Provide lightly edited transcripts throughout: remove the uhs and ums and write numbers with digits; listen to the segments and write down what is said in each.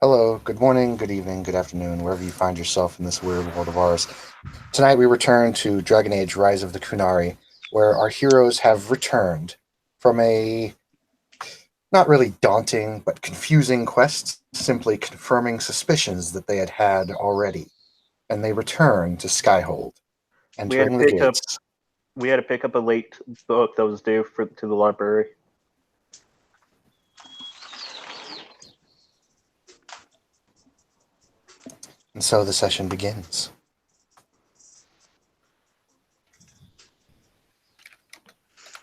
Hello, good morning, good evening, good afternoon, wherever you find yourself in this weird world of ours. Tonight we return to Dragon Age Rise of the Kunari, where our heroes have returned from a not really daunting but confusing quest, simply confirming suspicions that they had had already. And they return to Skyhold, We had to entering the pick up gates. we had to pick up a late book that was due to the library. And so the session begins.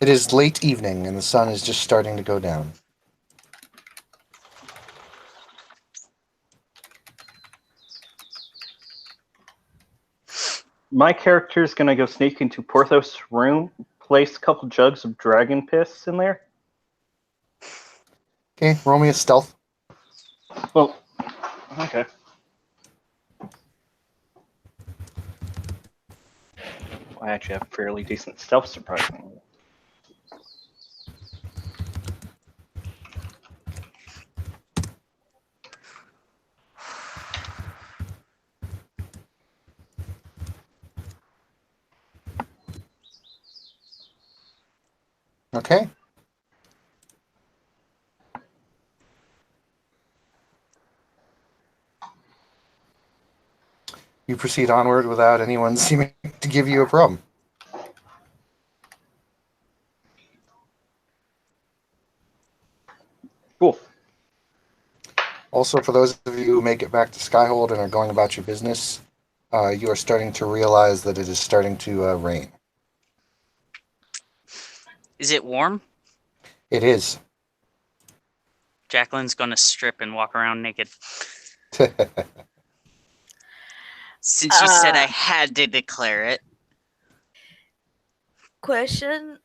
It is late evening, and the sun is just starting to go down. My character's gonna go sneak into Porthos' room, place a couple jugs of dragon piss in there. Okay, roll me a stealth. Well, okay. I actually have fairly decent stealth, surprisingly. Okay. You proceed onward without anyone seeming to give you a problem. Cool. Also, for those of you who make it back to Skyhold and are going about your business, you are starting to realize that it is starting to rain. Is it warm? It is. Jacqueline's gonna strip and walk around naked. Since you said I had to declare it. Question.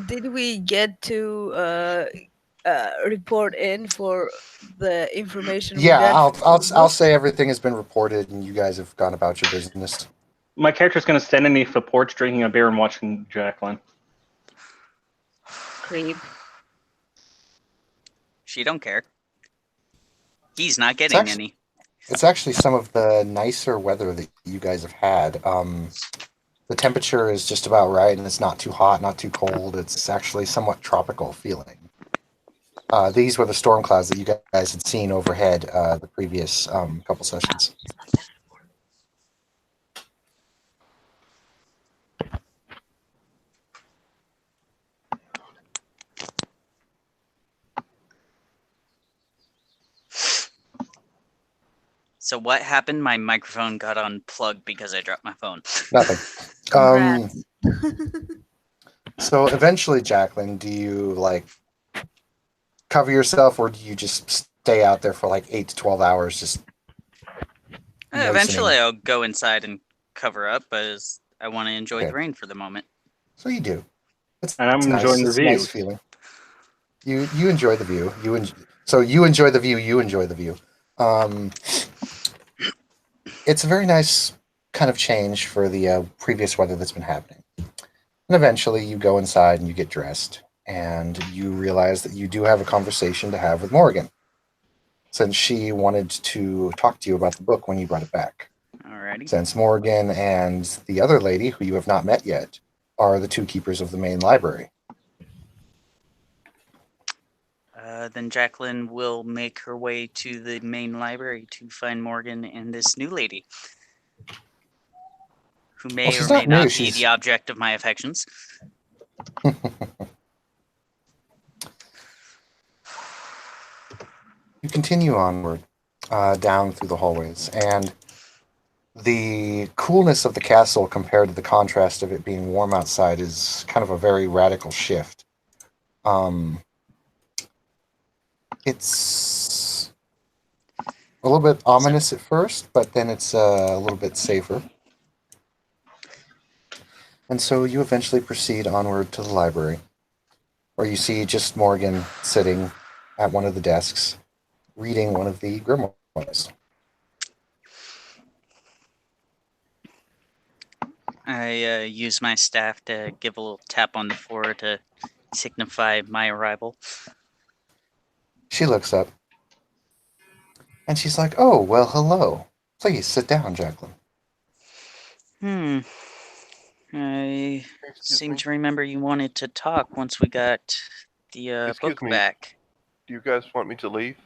Did we get to report in for the information we Yeah, got from the I'll book? say everything has been reported and you guys have gone about your business. My character's gonna stand underneath the porch drinking a beer and watching Jacqueline. Creep. She don't care. He's not getting any. It's actually some of the nicer weather that you guys have had. The temperature is just about right, and it's not too hot, not too cold. It's actually somewhat tropical feeling. These were the storm clouds that you guys had seen overhead the previous couple sessions. So what happened? My microphone got unplugged because I dropped my phone. Nothing. Congrats. So eventually, Jacqueline, do you like cover yourself, or do you just stay out there for like 8 to 12 hours, just Eventually, moistening? I'll go inside and cover up, but I want to enjoy the rain for the moment. So you do. It's And I'm nice. enjoying the It's a nice views. feeling. You enjoy the view. So you enjoy the view. You enjoy the view. It's a very nice kind of change for the previous weather that's been happening. And eventually, you go inside and you get dressed, and you realize that you do have a conversation to have with Morgan, since she wanted to talk to you about the book when you brought it back. Alrighty. Since Morgan and the other lady, who you have not met yet, are the two keepers of the main library. Then Jacqueline will make her way to the main library to find Morgan and this new lady, who may or may not be the object of my affections. You continue onward down through the hallways, and the coolness of the castle compared to the contrast of it being warm outside is kind of a very radical shift. It's a little bit ominous at first, but then it's a little bit safer. And so you eventually proceed onward to the library, where you see just Morgan sitting at one of the desks, reading one of the grimoires. I use my staff to give a little tap on the floor to signify my arrival. She looks up and she's like, "Oh, well, hello. Please sit down, Jacqueline." I Excuse seem me. to remember you wanted to talk once we got the Excuse book me. back. Do you guys want me to leave?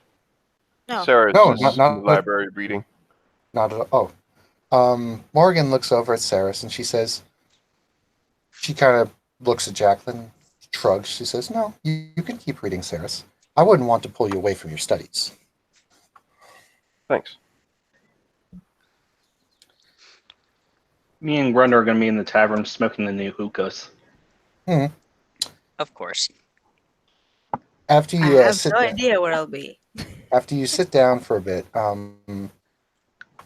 No. Sarah's No, just in the library reading. not at all. Morgan looks over at Saris and she says, she kind of looks at Jacqueline, shrugs. She says, "No, you can keep reading, Saris. I wouldn't want to pull you away from your studies." Thanks. Me and Grundle are going to be in the tavern smoking the new hookahs. Of course. After I you have sit no down, idea where I'll be. after you sit down for a bit,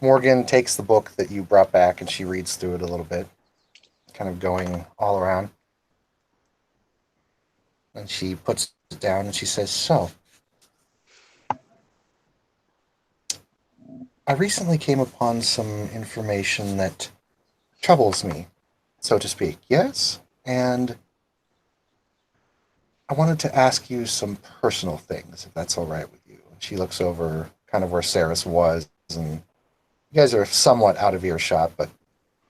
Morgan takes the book that you brought back and she reads through it a little bit, kind of going all around. And she puts it down and she says, "So, I recently came upon some information that troubles me, so to speak. Yes? And I wanted to ask you some personal things, if that's all right with you." She looks over kind of where Saris was, and you guys are somewhat out of earshot, but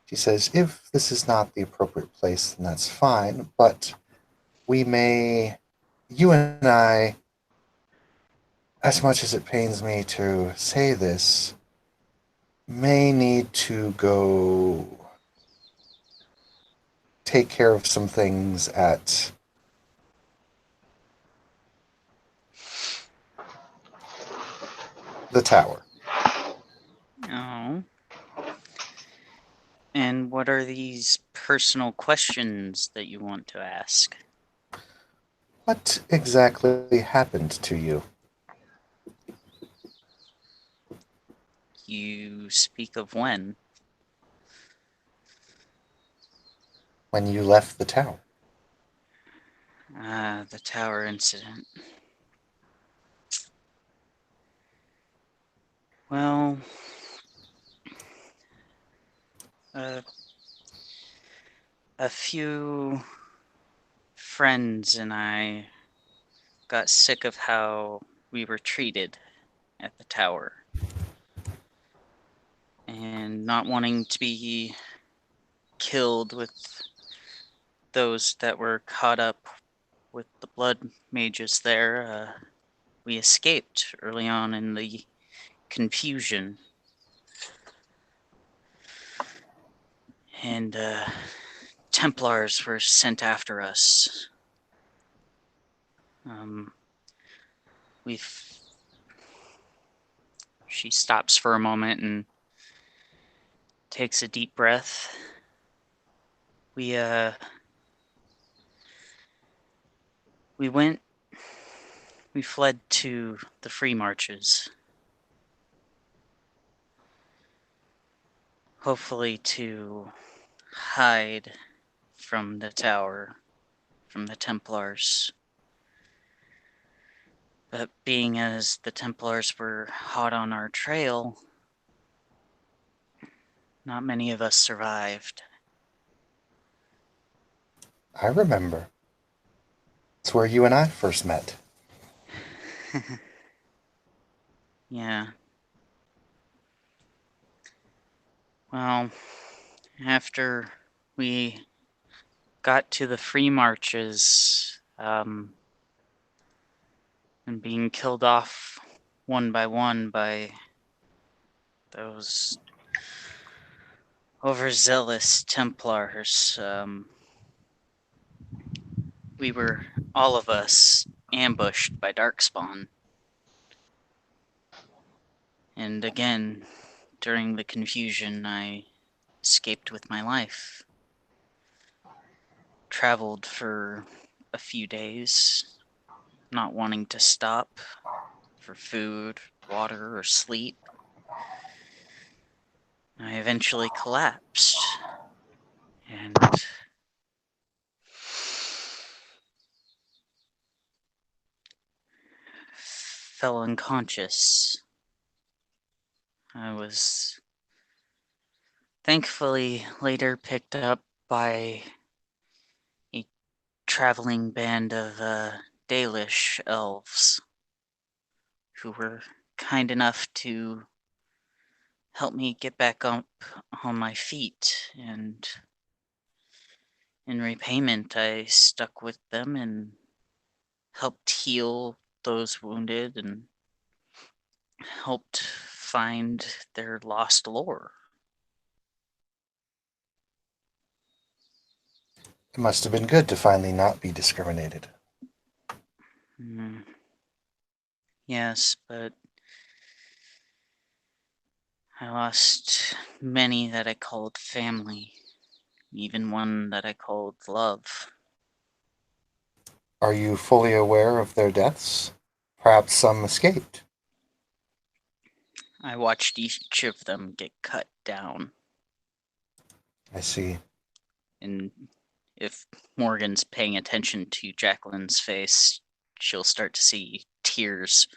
she says, "If this is not the appropriate place, then that's fine, but we may, you and I, as much as it pains me to say this, may need to go take care of some things at the tower." Oh. And what are these personal questions that you want to ask? What exactly happened to you? You speak of when? When you left the tower? The tower incident. Well, a few friends and I got sick of how we were treated at the tower. And not wanting to be killed with those that were caught up with the blood mages there, we escaped early on in the confusion. And Templars were sent after us. We've. She stops for a moment and takes a deep breath. We fled to the free marches. Hopefully to hide from the tower, from the Templars. But being as the Templars were hot on our trail, not many of us survived. I remember. It's where you and I first met. Yeah. Well, after we got to the free marches, and being killed off one by those overzealous Templars, we were, all of us, ambushed by Darkspawn. And again, during the confusion, I escaped with my life. Traveled for a few days, not wanting to stop for food, water, or sleep. I eventually collapsed and fell unconscious. I was thankfully later picked up by a traveling band of Dalish elves. who were kind enough to help me get back up on my feet. And in repayment, I stuck with them and helped heal those wounded and helped find their lost lore. It must have been good to finally not be discriminated. Mm. Yes, but I lost many that I called family, even one that I called love. Are you fully aware of their deaths? Perhaps some escaped. I watched each of them get cut down, I see. and if Morgan's paying attention to Jacqueline's face, she'll start to see tears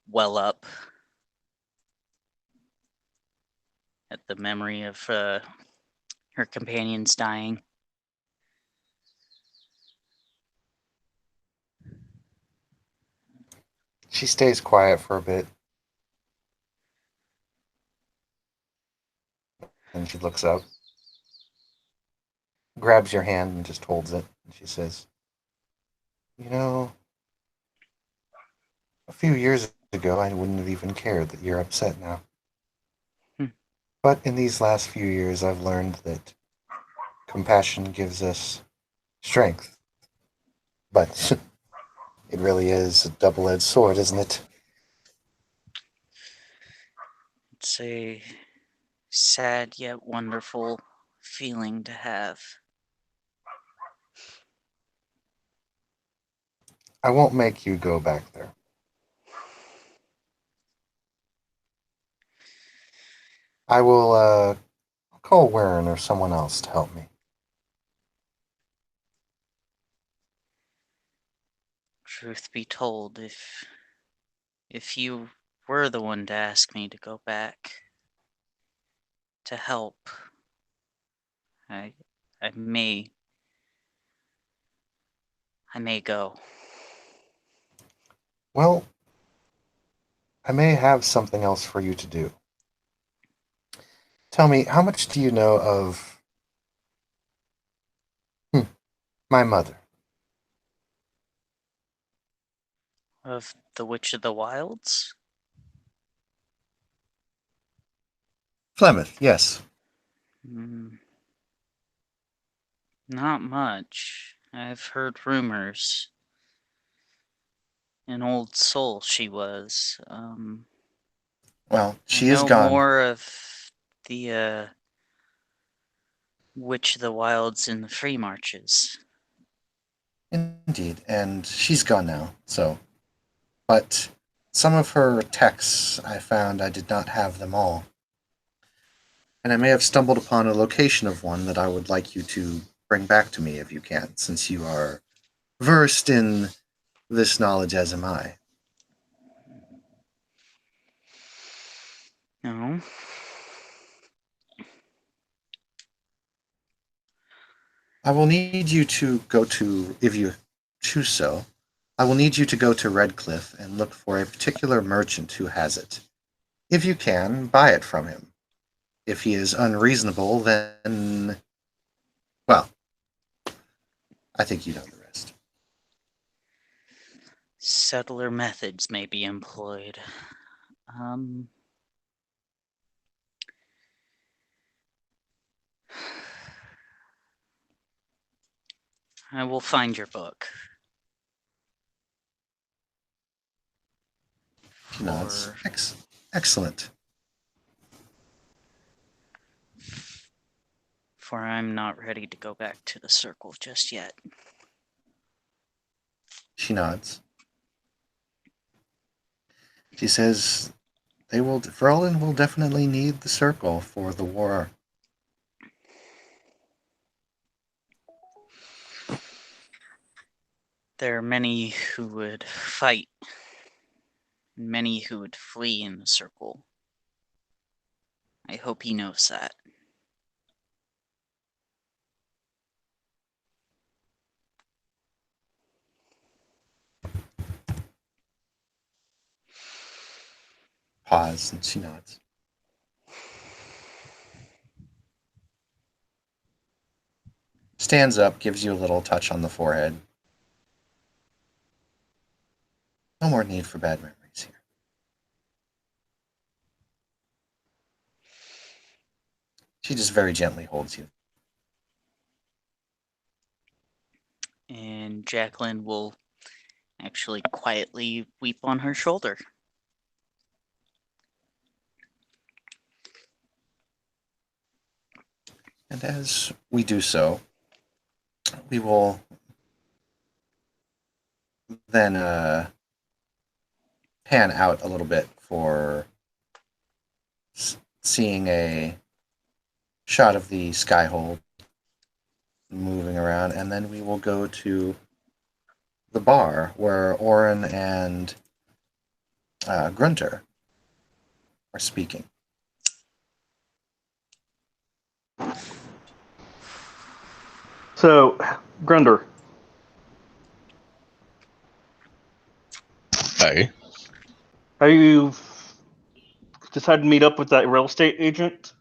well up at the memory of her companions dying. She stays quiet for a bit, and she looks up, grabs your hand, and just holds it. And she says, "You know, a few years ago, I wouldn't have even cared that you're upset now. Hmm. But in these last few years, I've learned that compassion gives us strength. But it really is a double-edged sword, isn't it? It's a sad yet wonderful feeling to have. I won't make you go back there. I will call Warren or someone else to help me." Truth be told, if you were the one to ask me to go back to help, I I may go. Well, I may have something else for you to do. Tell me, how much do you know of my mother? Of the Witch of the Wilds? Flemeth, yes. Mm, not much. I've heard rumors. An old soul she was. Well, I she is know gone. more of the Witch of the Wilds in the Free Marches. Indeed, and she's gone now, so. But some of her texts I found I did not have them all. And I may have stumbled upon a location of one that I would like you to bring back to me if you can, since you are versed in this knowledge as am I. No? I will need you to go to, if you choose so, I will need you to go to Redcliffe and look for a particular merchant who has it. If you can, buy it from him. If he is unreasonable, then, well, I think you know the rest. Subtler methods may be employed. Um, I will find your book. She nods. For, Excellent. for I'm not ready to go back to the circle just yet. She nods. She says, Verlin will definitely need the circle for the war. There are many who would fight, and many who would flee in the circle. I hope he knows that. Pause, and she nods. Stands up, gives you a little touch on the forehead. No more need for bad memories here. She just very gently holds you. And Jacqueline will actually quietly weep on her shoulder. And as we do so, we will then pan out a little bit for seeing a shot of the skyhole moving around, and then we will go to the bar where Oren and Grunter are speaking. So, Grunder, Hey. have you decided to meet up with that real estate agent?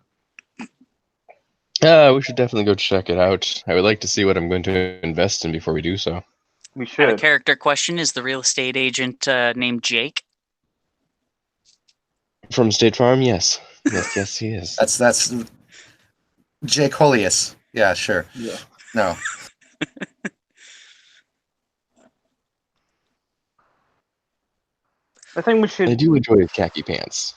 We should definitely go check it out. I would like to see what I'm going to invest in before we do so. We I have a should. character question. Is the real estate agent named Jake? From State Farm, yes. Yes, he is. That's Jake Holius. Yeah, sure. Yeah. No. I think we I should. do enjoy his khaki pants.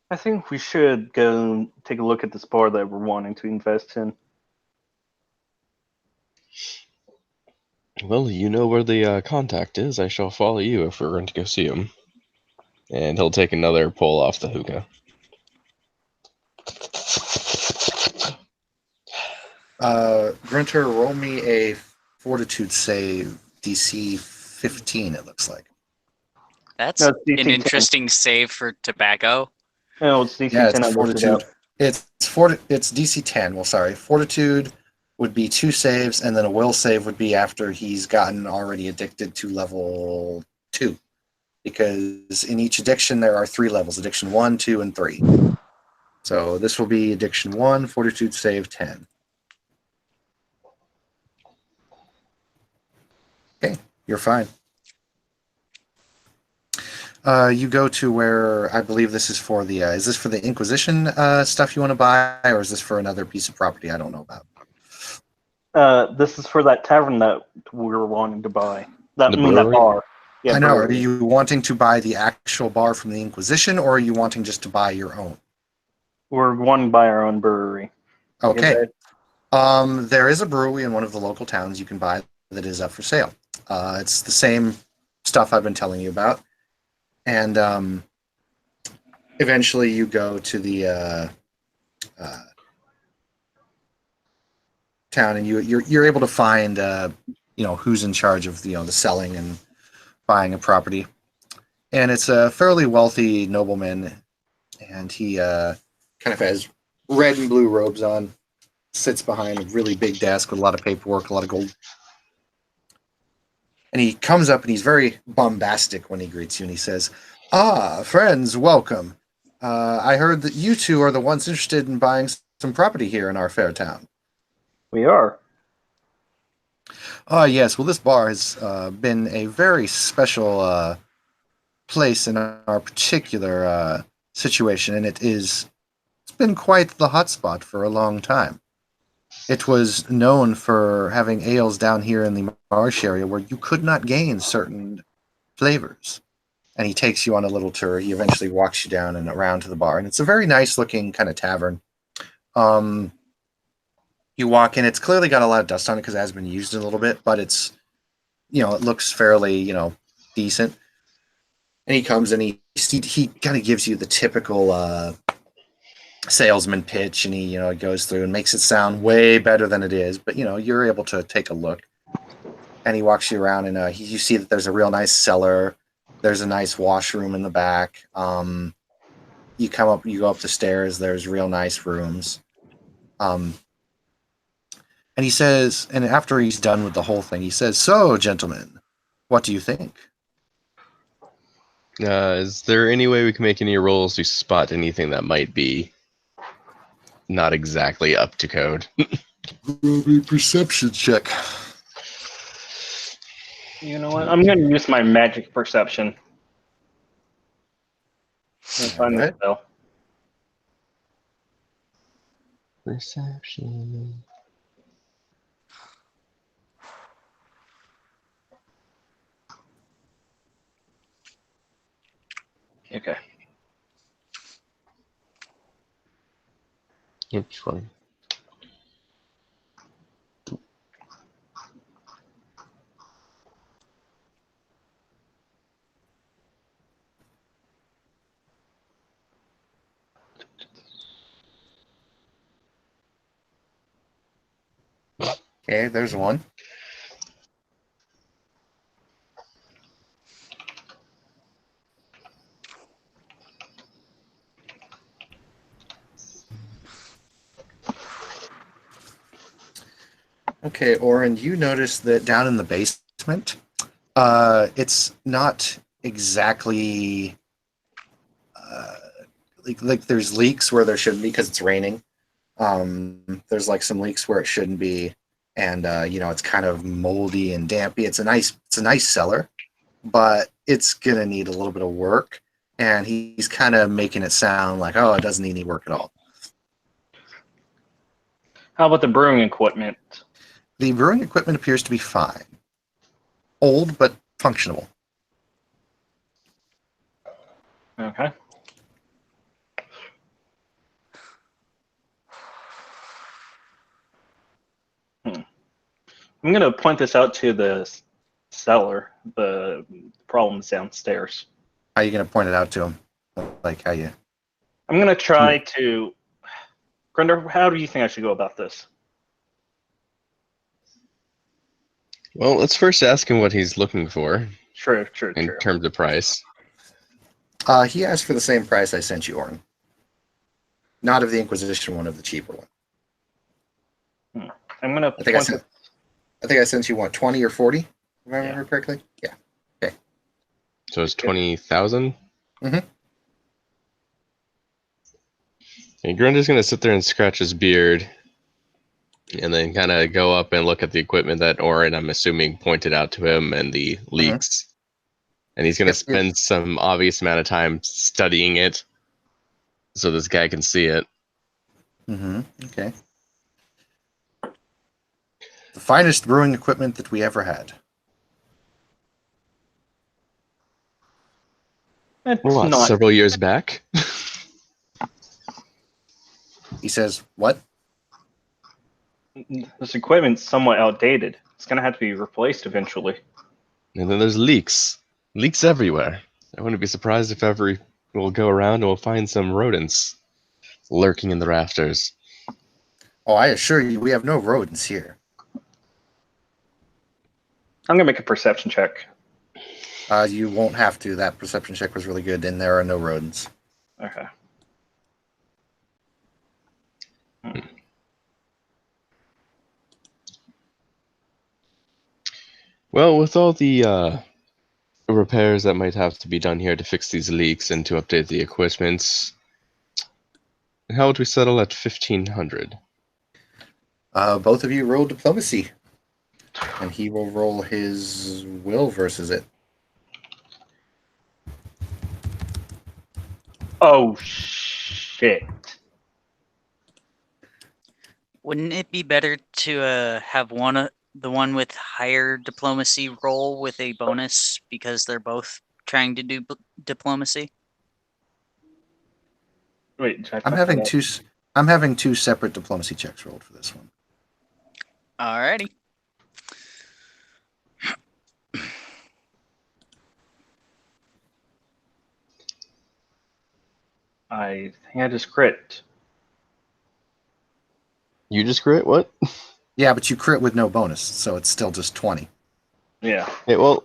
I think we should go and take a look at this bar that we're wanting to invest in. Well, you know where the contact is. I shall follow you if we're going to go see him. And he'll take another pull off the hookah. Grunter, roll me a fortitude save, DC 15, it looks like. That's No, it's DC an 10. interesting save for tobacco. No, it's DC Yeah, 10. it's I looked it fortitude. up. It's DC 10. Well, sorry. Fortitude would be 2 saves, and then a will save would be after he's gotten already addicted to level 2. Because in each addiction, there are 3 levels: addiction 1, 2, and 3. So this will be addiction 1, fortitude save 10. Okay, you're fine. You go to where I believe this is for the. Is this for the Inquisition stuff you want to buy, or is this for another piece of property I don't know about? This is for that tavern that we were wanting to buy. The That brewery? bar. Yeah, I know. Are brewery. you wanting to buy the actual bar from the Inquisition, or are you wanting just to buy your own? We're wanting to buy our own brewery. Okay. Is There is a brewery in one of the local towns you can buy that is up for sale. It's the same stuff I've been telling you about. And eventually you go to the town, and you're able to find who's in charge of the selling and buying a property. And it's a fairly wealthy nobleman, and he kind of has red and blue robes on, sits behind a really big desk with a lot of paperwork, a lot of gold. And he comes up and he's very bombastic when he greets you, and he says, "Ah, friends, welcome. I heard that you two are the ones interested in buying some property here in our fair town." We are. Yes. Well, this bar has been a very special place in our particular situation, and it's been quite the hotspot for a long time. It was known for having ales down here in the marsh area where you could not gain certain flavors. And he takes you on a little tour. He eventually walks you down and around to the bar, and it's a very nice looking kind of tavern. You walk in, it's clearly got a lot of dust on it because it has been used a little bit, but it's, it looks fairly, decent. And he comes and he kind of gives you the typical salesman pitch, and he goes through and makes it sound way better than it is, but you're able to take a look. And he walks you around, and you see that there's a real nice cellar. There's a nice washroom in the back. You go up the stairs. There's real nice rooms. And he says, and after he's done with the whole thing, he says, "So, gentlemen, what do you think?" Is there any way we can make any rolls to spot anything that might be not exactly up to code? Perception check. You know what? I'm going to use my magic perception. And find the Alright. spell. Perception. Okay. Which one? Okay, there's one. Okay, Oren, you notice that down in the basement, it's not exactly like there's leaks where there shouldn't be because it's raining. There's like some leaks where it shouldn't be, and it's kind of moldy and dampy. It's a nice cellar, but it's gonna need a little bit of work. And he's kind of making it sound like, oh, it doesn't need any work at all. How about the brewing equipment? The brewing equipment appears to be fine. Old, but functional. Okay. I'm going to point this out to the cellar. The problem's downstairs. How are you going to point it out to him? Like how you... I'm going to try to... Grinder, how do you think I should go about this? Well, let's first ask him what he's looking for True. in terms of price. He asked for the same price I sent you, Orin. Not of the Inquisition one, of the cheaper one. I'm going to I think I sent you, what, 20 or 40? If I remember correctly? Yeah. So it's 20,000? Mhm. And Grundy's going to sit there and scratch his beard and then kind of go up and look at the equipment that Orin, I'm assuming, pointed out to him and the leaks. And he's going to spend some obvious amount of time studying it so this guy can see it. Mm-hmm. Okay. The finest brewing equipment that we ever had. It's What, not. several years back? He says, what? This equipment's somewhat outdated. It's going to have to be replaced eventually. And then there's leaks. Leaks everywhere. I wouldn't be surprised if ever we'll go around and we'll find some rodents lurking in the rafters. Oh, I assure you, we have no rodents here. I'm going to make a perception check. You won't have to. That perception check was really good, and there are no rodents. Okay. Well, with all the repairs that might have to be done here to fix these leaks and to update the equipment, how would we settle at 1,500? Both of you roll diplomacy, and he will roll his will versus it. Oh, shit. Wouldn't it be better to have the one with higher diplomacy roll with a bonus because they're both trying to do diplomacy? Wait, I'm having two separate diplomacy checks rolled for this one. Alrighty. I think I just crit. You just crit? What? Yeah, but you crit with no bonus, so it's still just 20. Yeah. Hey, well,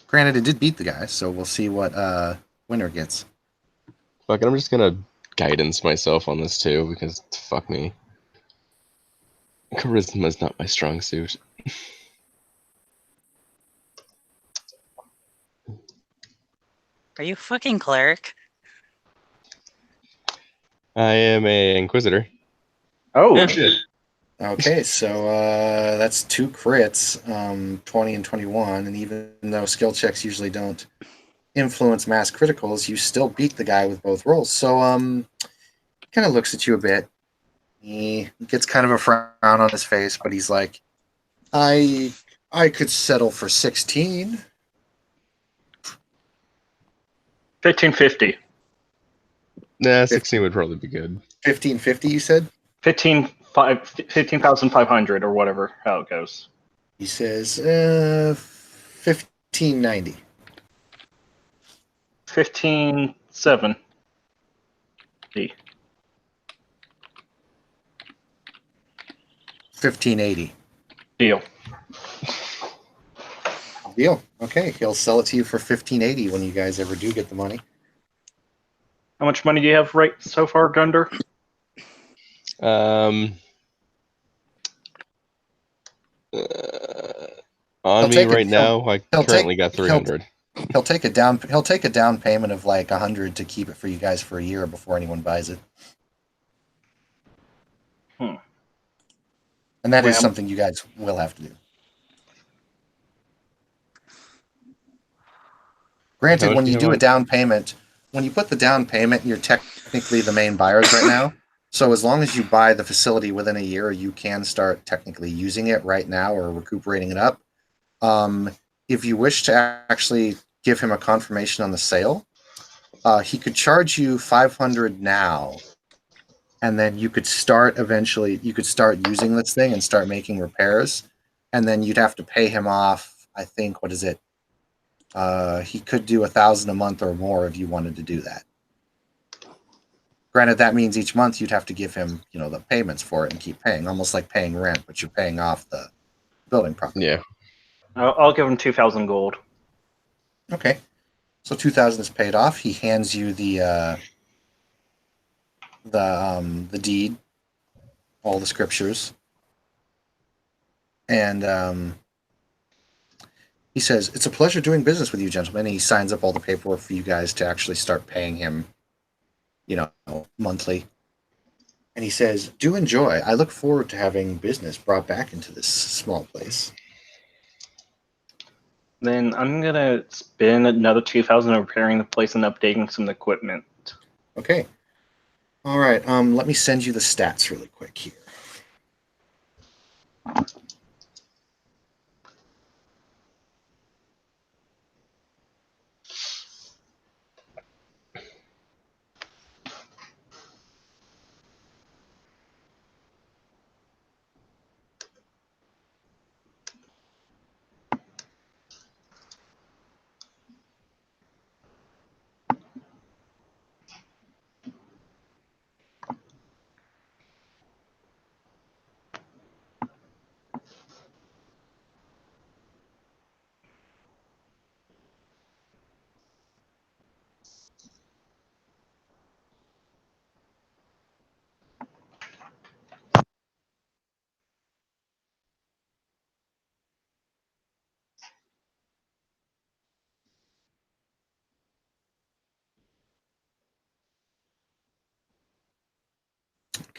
Granted, it did beat the guy, so we'll see what winner gets. fuck it, I'm just gonna guidance myself on this too, because fuck me. Charisma's not my strong suit. Are you a fucking cleric? I am a inquisitor. Oh, Okay, so that's 2 crits, 20 and 21, and even though skill checks usually don't influence mass criticals, you still beat the guy with both rolls. So kind of looks at you a bit. He gets kind of a frown on his face, but he's like, I could settle for 16. 1550. Nah, 16 would probably be good. 1550, you said? 15,500 or whatever, how it goes. He says 1590. 15,700. 1580. Deal. Deal. Okay, he'll sell it to you for 1580 when you guys ever do get the money. How much money do you have right so far, Gunder? On He'll me take it. right now, I he'll currently take- got 300. He'll take a down payment of like 100 to keep it for you guys for a year before anyone buys it. Hmm. And that is Well- something you guys will have to do. Granted, much when do you you do a want? down payment, when you put the down payment, you're technically the main buyers right now. So as long as you buy the facility within a year, you can start technically using it right now or recuperating it up. If you wish to actually give him a confirmation on the sale, he could charge you 500 now, and then you could start using this thing and start making repairs, and then you'd have to pay him off. I think, what is it? He could do 1,000 a month or more if you wanted to do that. Granted, that means each month you'd have to give him, the payments for it and keep paying, almost like paying rent, but you're paying off the building property. Yeah. I'll give him 2,000 gold. Okay, so 2,000 is paid off. He hands you the deed, all the scriptures, and he says, "It's a pleasure doing business with you, gentlemen." And he signs up all the paperwork for you guys to actually start paying him, monthly. And he says, "Do enjoy. I look forward to having business brought back into this small place." Then I'm gonna spend another 2,000 on repairing the place and updating some equipment. Okay. All right. Let me send you the stats really quick here.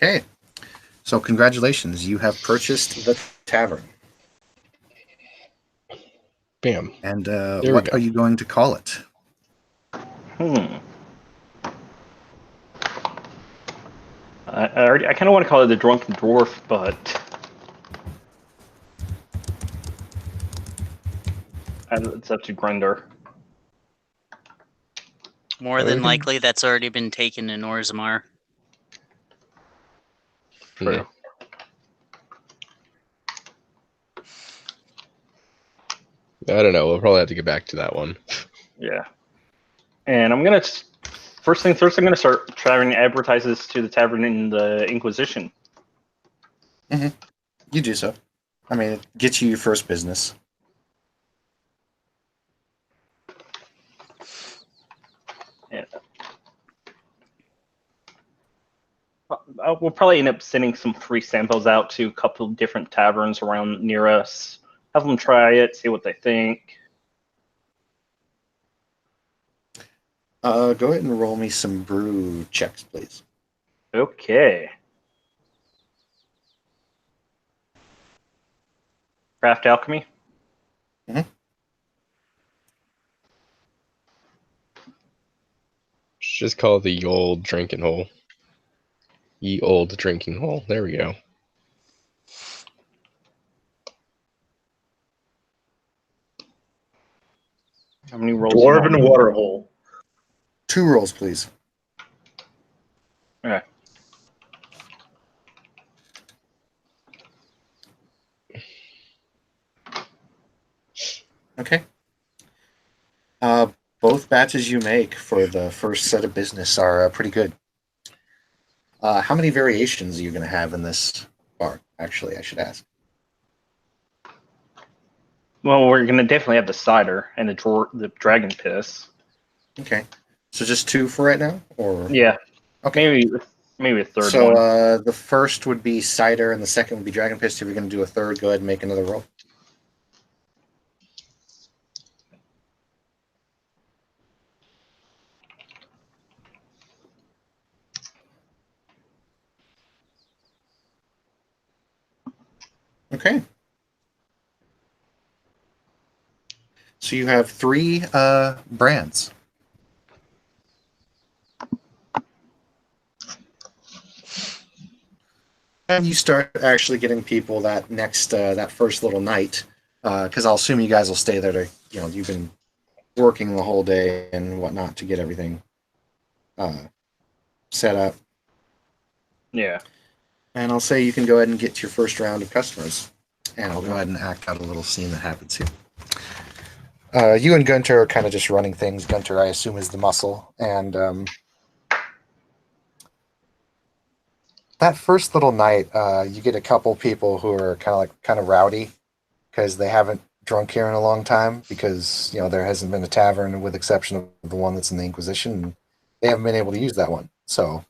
Okay. So congratulations. You have purchased the tavern. Bam. And There we what go. are you going to call it? I kind of want to call it the Drunken Dwarf, but it's up to Grunder. More than likely, that's already been taken in Orzammar. True. I don't know. We'll probably have to get back to that one. Yeah. And I'm gonna first thing first. I'm gonna start trying to advertise this to the tavern in the Inquisition. You do so. I mean, it gets you your first business. Yeah. We'll probably end up sending some free samples out to a couple of different taverns around near us. Have them try it, see what they think. Go ahead and roll me some brew checks, please. Okay. Craft alchemy. Just call it the ye old drinking hole. Ye old drinking hole. There we go. How many rolls? Dwarven water hole. 2 rolls, please. Okay. Okay. Both batches you make for the first set of business are pretty good. How many variations are you going to have in this bar? Actually, I should ask. Well, we're gonna definitely have the cider and the dragon piss. Okay. So just 2 for right now? Or Yeah. Okay. Maybe a third So one. the first would be cider and the second would be dragon piss. If you're going to do a third, go ahead and make another roll. Okay. So you have 3 brands. And you start actually getting people that that first little night, because I'll assume you guys will stay there to, you've been working the whole day and whatnot to get everything set up. Yeah. And I'll say you can go ahead and get your first round of customers. And I'll go ahead and act out a little scene that happens here. You and Gunter are kind of just running things. Gunter, I assume, is the muscle. And that first little night, you get a couple people who are kind of rowdy because they haven't drunk here in a long time because, there hasn't been a tavern with exception of the one that's in the Inquisition. And they haven't been able to use that one. So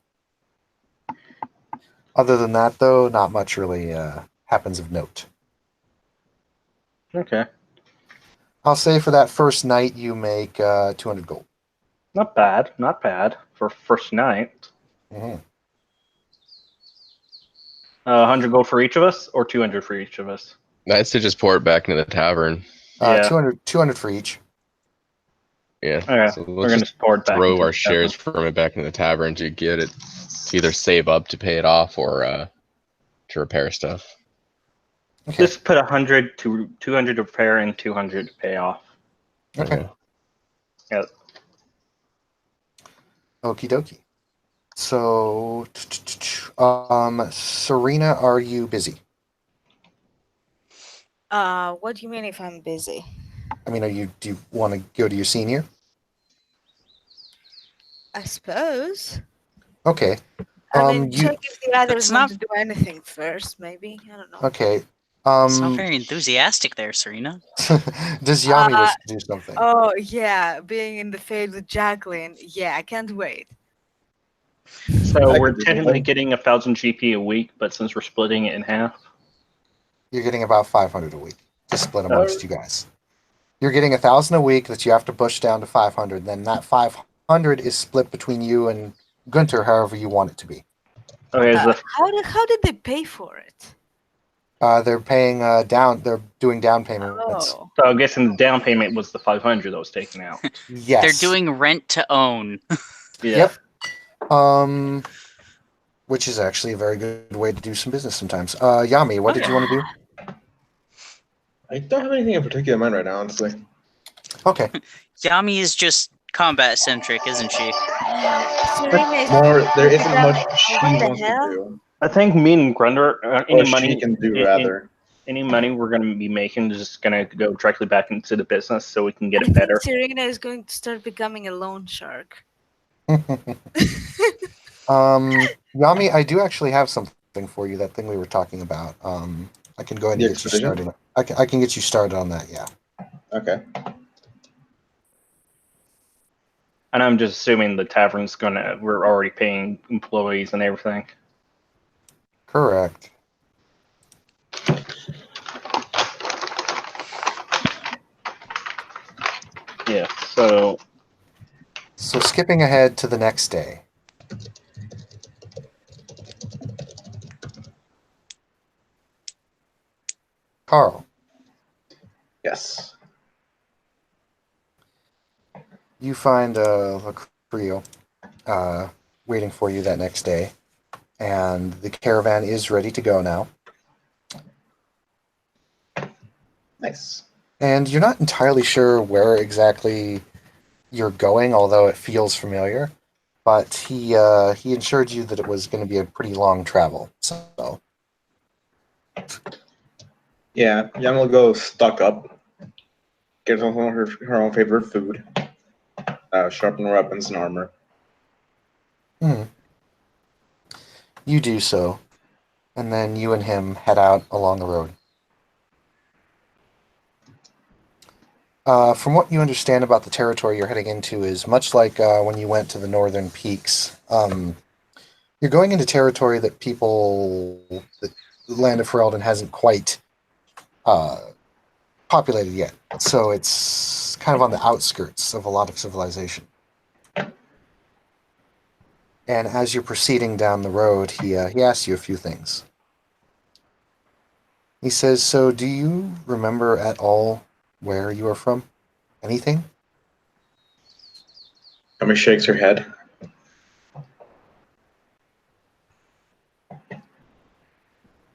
other than that, though, not much really happens of note. Okay. I'll say for that first night, you make 200 gold. Not bad. Not bad for first night. Mm-hmm. 100 gold for each of us, or 200 for each of us. Nice to just pour it back into the tavern. Yeah. 200 for each. Yeah. Okay. So We're let's gonna just pour it back. throw into our the shares tavern. from it back into the tavern to get it to either save up to pay it off or to repair stuff. Okay. Just put 100 to 200 to repair and 200 to pay off. Okay. Yeah. Okie dokie. So, Serena, are you busy? What do you mean if I'm busy? I mean, do you want to go to your senior? I suppose. Okay. I mean, you check if the others That's want not- to do anything first, maybe. I don't know. okay? It's not very enthusiastic there, Serena. Does Yami wish to do something? Oh, yeah, being in the field with Jacqueline. Yeah, I can't wait. So I we're could do technically something. getting 1,000 GP a week, but since we're splitting it in half, You're getting about 500 a week to split amongst you guys. You're getting 1,000 a week that you have to push down to 500. Then that 500 is split between you and Gunter, however you want it to be. okay, How did they pay for it? They're paying down. They're doing down payments. Oh, so I'm guessing the down payment was the 500 that was taken out. Yes. They're doing rent to own. Yeah. Yep. Which is actually a very good way to do some business sometimes. Yami, what did you want to do? I don't have anything in particular in mind right now, honestly. Okay. Yami is just combat centric, isn't she? Serena is There isn't much she What the wants to hell? do. I think me and Grunder, Or she can do, rather. any money we're going to be making is just going to go directly back into the business so we can get I it think better. Serena is going to start becoming a loan shark. Yami, I do actually have something for you. That thing we were talking about. I can go ahead and The get you expedition? started. I can get you started on that. Yeah. Okay. And I'm just assuming the tavern's we're already paying employees and everything. Correct. Yeah, so So skipping ahead to the next day. Carl, Yes. you find a Creo waiting for you that next day, and the caravan is ready to go now. Nice. And you're not entirely sure where exactly you're going, although it feels familiar. But he assured you that it was going to be a pretty long travel. So Yeah, Young will go stock up, get her own favorite food, sharpen her weapons and armor. you do so, and then you and him head out along the road. From what you understand about the territory you're heading into is much like when you went to the northern peaks. You're going into territory that the land of Ferelden hasn't quite populated yet. So it's kind of on the outskirts of a lot of civilization. And as you're proceeding down the road, he asks you a few things. He says, "So, do you remember at all where you are from? Anything?" Yami shakes her head.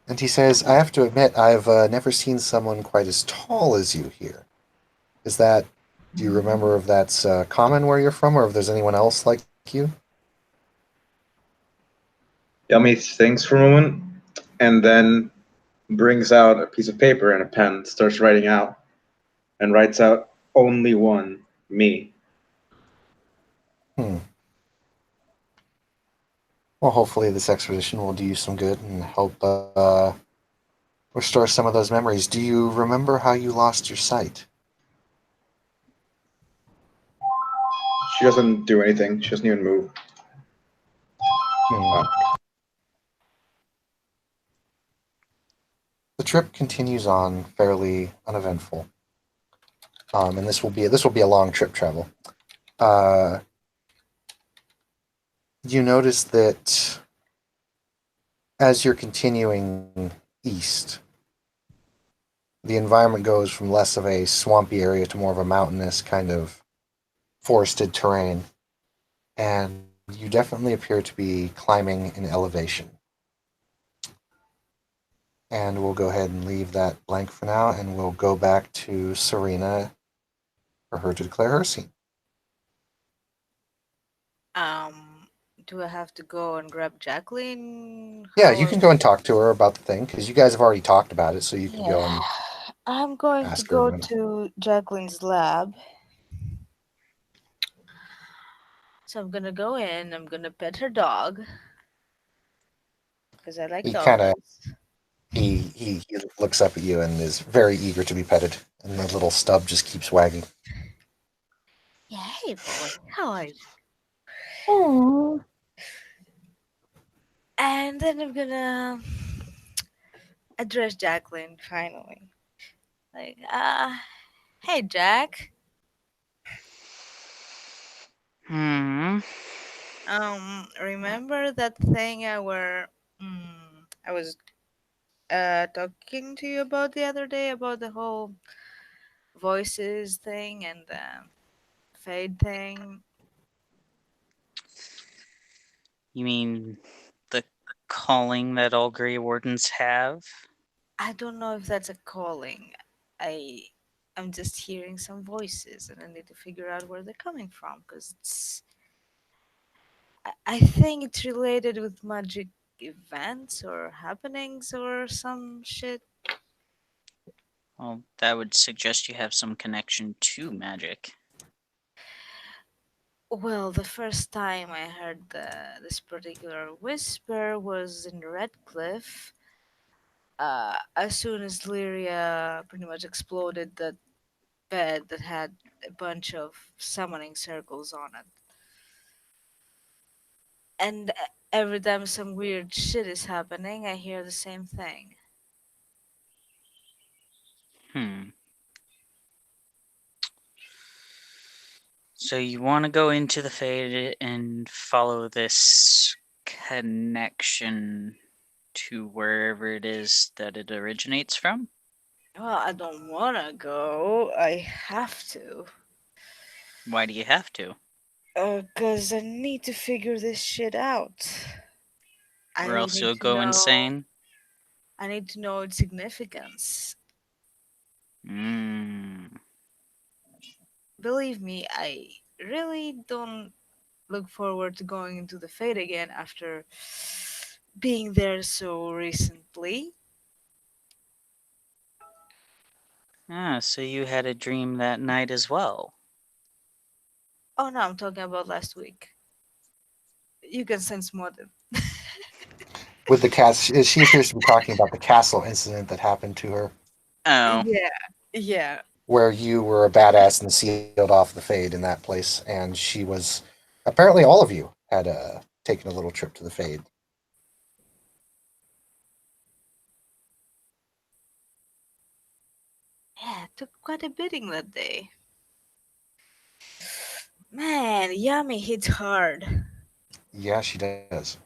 And he says, "I have to admit, I've never seen someone quite as tall as you here. Do you remember if that's common where you're from, or if there's anyone else like you?" Yami thinks for a moment, and then brings out a piece of paper and a pen, starts writing out, and writes out only one, me. Well, hopefully this expedition will do you some good and help restore some of those memories. Do you remember how you lost your sight? She doesn't do anything. She doesn't even move. The trip continues on fairly uneventful, and this will be a long trip travel. You notice that as you're continuing east, the environment goes from less of a swampy area to more of a mountainous kind of forested terrain, and you definitely appear to be climbing in elevation. And we'll go ahead and leave that blank for now, and we'll go back to Serena for her to declare her scene. Do I have to go and grab Jacqueline? Yeah, How you are can go and talk to her about the thing, because you guys have already talked about it, so you can go Yeah. and I'm going to ask her go when. to Jacqueline's lab. So I'm gonna go in, I'm gonna pet her dog. Because I like He kind of dogs. he looks up at you and is very eager to be petted, and the little stub just keeps wagging. Yeah, hey boy, how are you? Oh. And then I'm gonna address Jacqueline finally. Like, hey Jack. Remember that thing I was talking to you about the other day about the whole voices thing and the fade thing? You mean the calling that all Grey Wardens have? I don't know if that's a calling. I I'm just hearing some voices and I need to figure out where they're coming from because I think it's related with magic events or happenings or some shit. Well, that would suggest you have some connection to magic. Well, the first time I heard this particular whisper was in Redcliffe. As soon as Lyria pretty much exploded that bed that had a bunch of summoning circles on it. And every time some weird shit is happening, I hear the same thing. So you want to go into the Fade and follow this connection to wherever it is that it originates from? Well, I don't wanna go. I have to. Why do you have to? 'Cause I need to figure this shit out. I Or else need you'll to go know. insane? I need to know its significance. Mm. Believe me, I really don't look forward to going into the Fate again after being there so recently. Ah, so you had a dream that night as well. Oh no, I'm talking about last week. You can sense motive. With the castle, she appears to be talking about the castle incident that happened to her, Oh, Yeah. where you were a badass and sealed off the Fade in that place, and she was apparently all of you had taken a little trip to the Fade. Yeah, it took quite a beating that day. Man, Yami hits hard. Yeah, she does.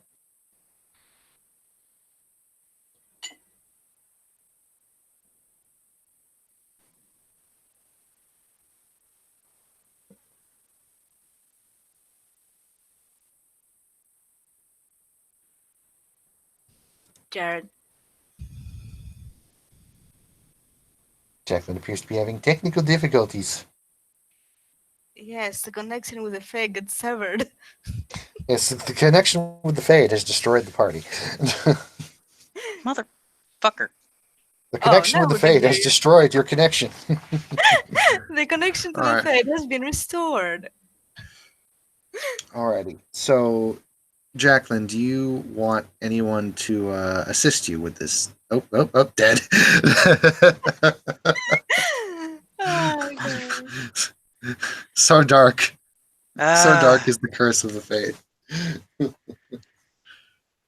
Jared. Jacqueline appears to be having technical difficulties. Yes, the connection with the Fae gets severed. Yes, the connection with the Fade has destroyed the party. motherfucker. The Oh, connection now with the we can Fade hear has you. destroyed your connection. The connection to All the right. Fae has been restored. Alrighty. So, Jacqueline, do you want anyone to assist you with this? Oh, dead. Oh, God. So dark. So dark Ah, is the curse of the Fade. You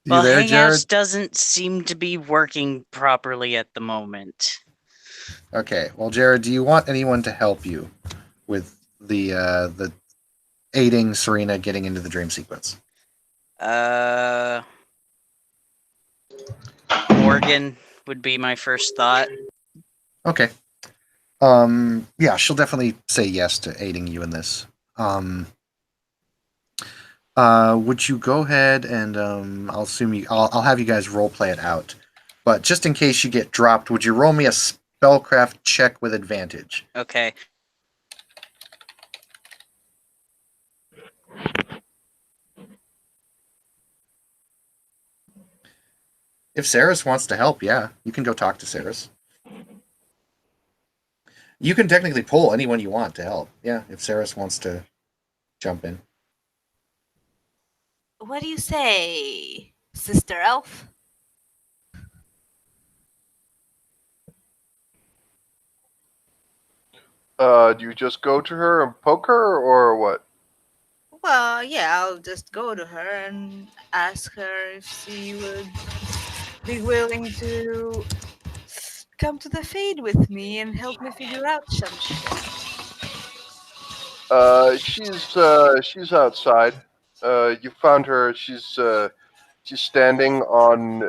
well, there, Hangouts Jared? doesn't seem to be working properly at the moment. Okay. Well, Jared, do you want anyone to help you with the aiding Serena getting into the dream sequence? Morgan would be my first thought. Okay. Yeah, she'll definitely say yes to aiding you in this. Would you go ahead and I'll assume I'll have you guys role play it out. But just in case you get dropped, would you roll me a spellcraft check with advantage? Okay. If Saris wants to help, yeah, you can go talk to Saris. You can technically pull anyone you want to help. Yeah, if Saris wants to jump in. What do you say, Sister Elf? Do you just go to her and poke her, or what? Well, yeah, I'll just go to her and ask her if she would be willing to come to the Fade with me and help me figure out some shit. She's outside. You found her. She's standing on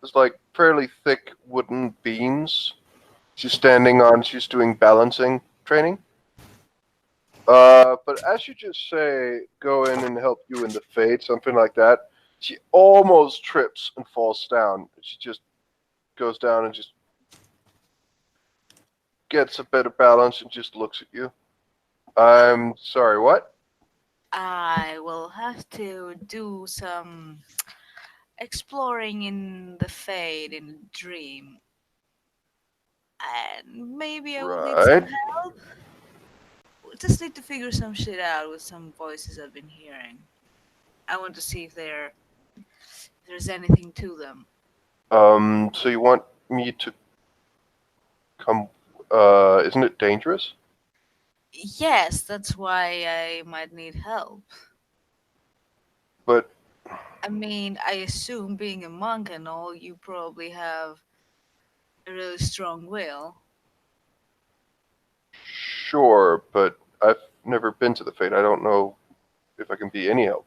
there's like fairly thick wooden beams. She's doing balancing training. But as you just say, go in and help you in the Fade, something like that. She almost trips and falls down. She just goes down and just gets a better balance and just looks at you. I'm sorry, what? I will have to do some exploring in the Fade in a dream. And maybe I will need some Right. help. We just need to figure some shit out with some voices I've been hearing. I want to see if there's anything to them. So you want me to come, isn't it dangerous? Yes, that's why I might need help. But, I mean, I assume being a monk and all, you probably have a really strong will. sure, but I never been to the Fate. I don't know if I can be any help.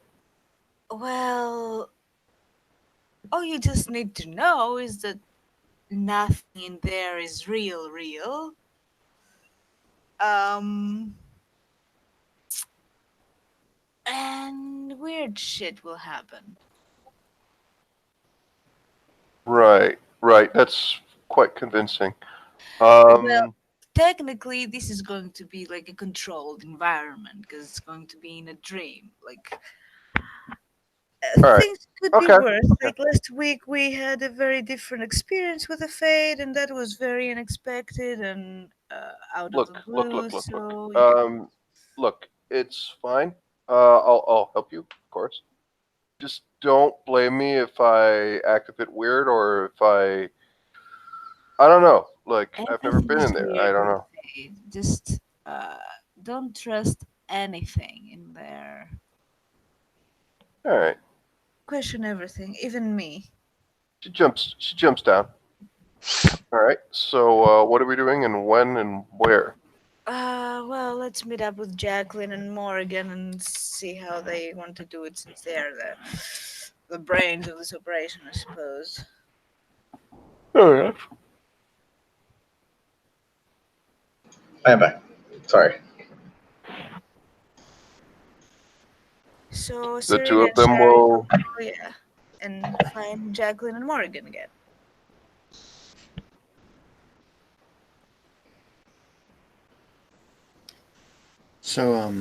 Well, all you just need to know is that nothing in there is real. Um, and weird shit will happen. Right. That's quite convincing. Well, technically, this is going to be like a controlled environment because it's going to be in a dream. Like, All right. things could be Okay. worse. Like last week, we had a very different experience with the Fate, and that was very unexpected and out of the blue. So, yeah. Look, it's fine. I'll help you, of course. Just don't blame me if I act a bit weird or if I don't know. Like I've never been in Everything's there. I weird don't with the know. Fate. Just don't trust anything in there. All right. Question everything, even me. She jumps down. All right. So what are we doing and when and where? Well, let's meet up with Jacqueline and Morgan and see how they want to do it since they are the brains of this operation, I suppose. Oh yeah. I am back. Sorry. So, The two Serena of and them Shari, will. oh yeah, and find Jacqueline and Morgan again. So,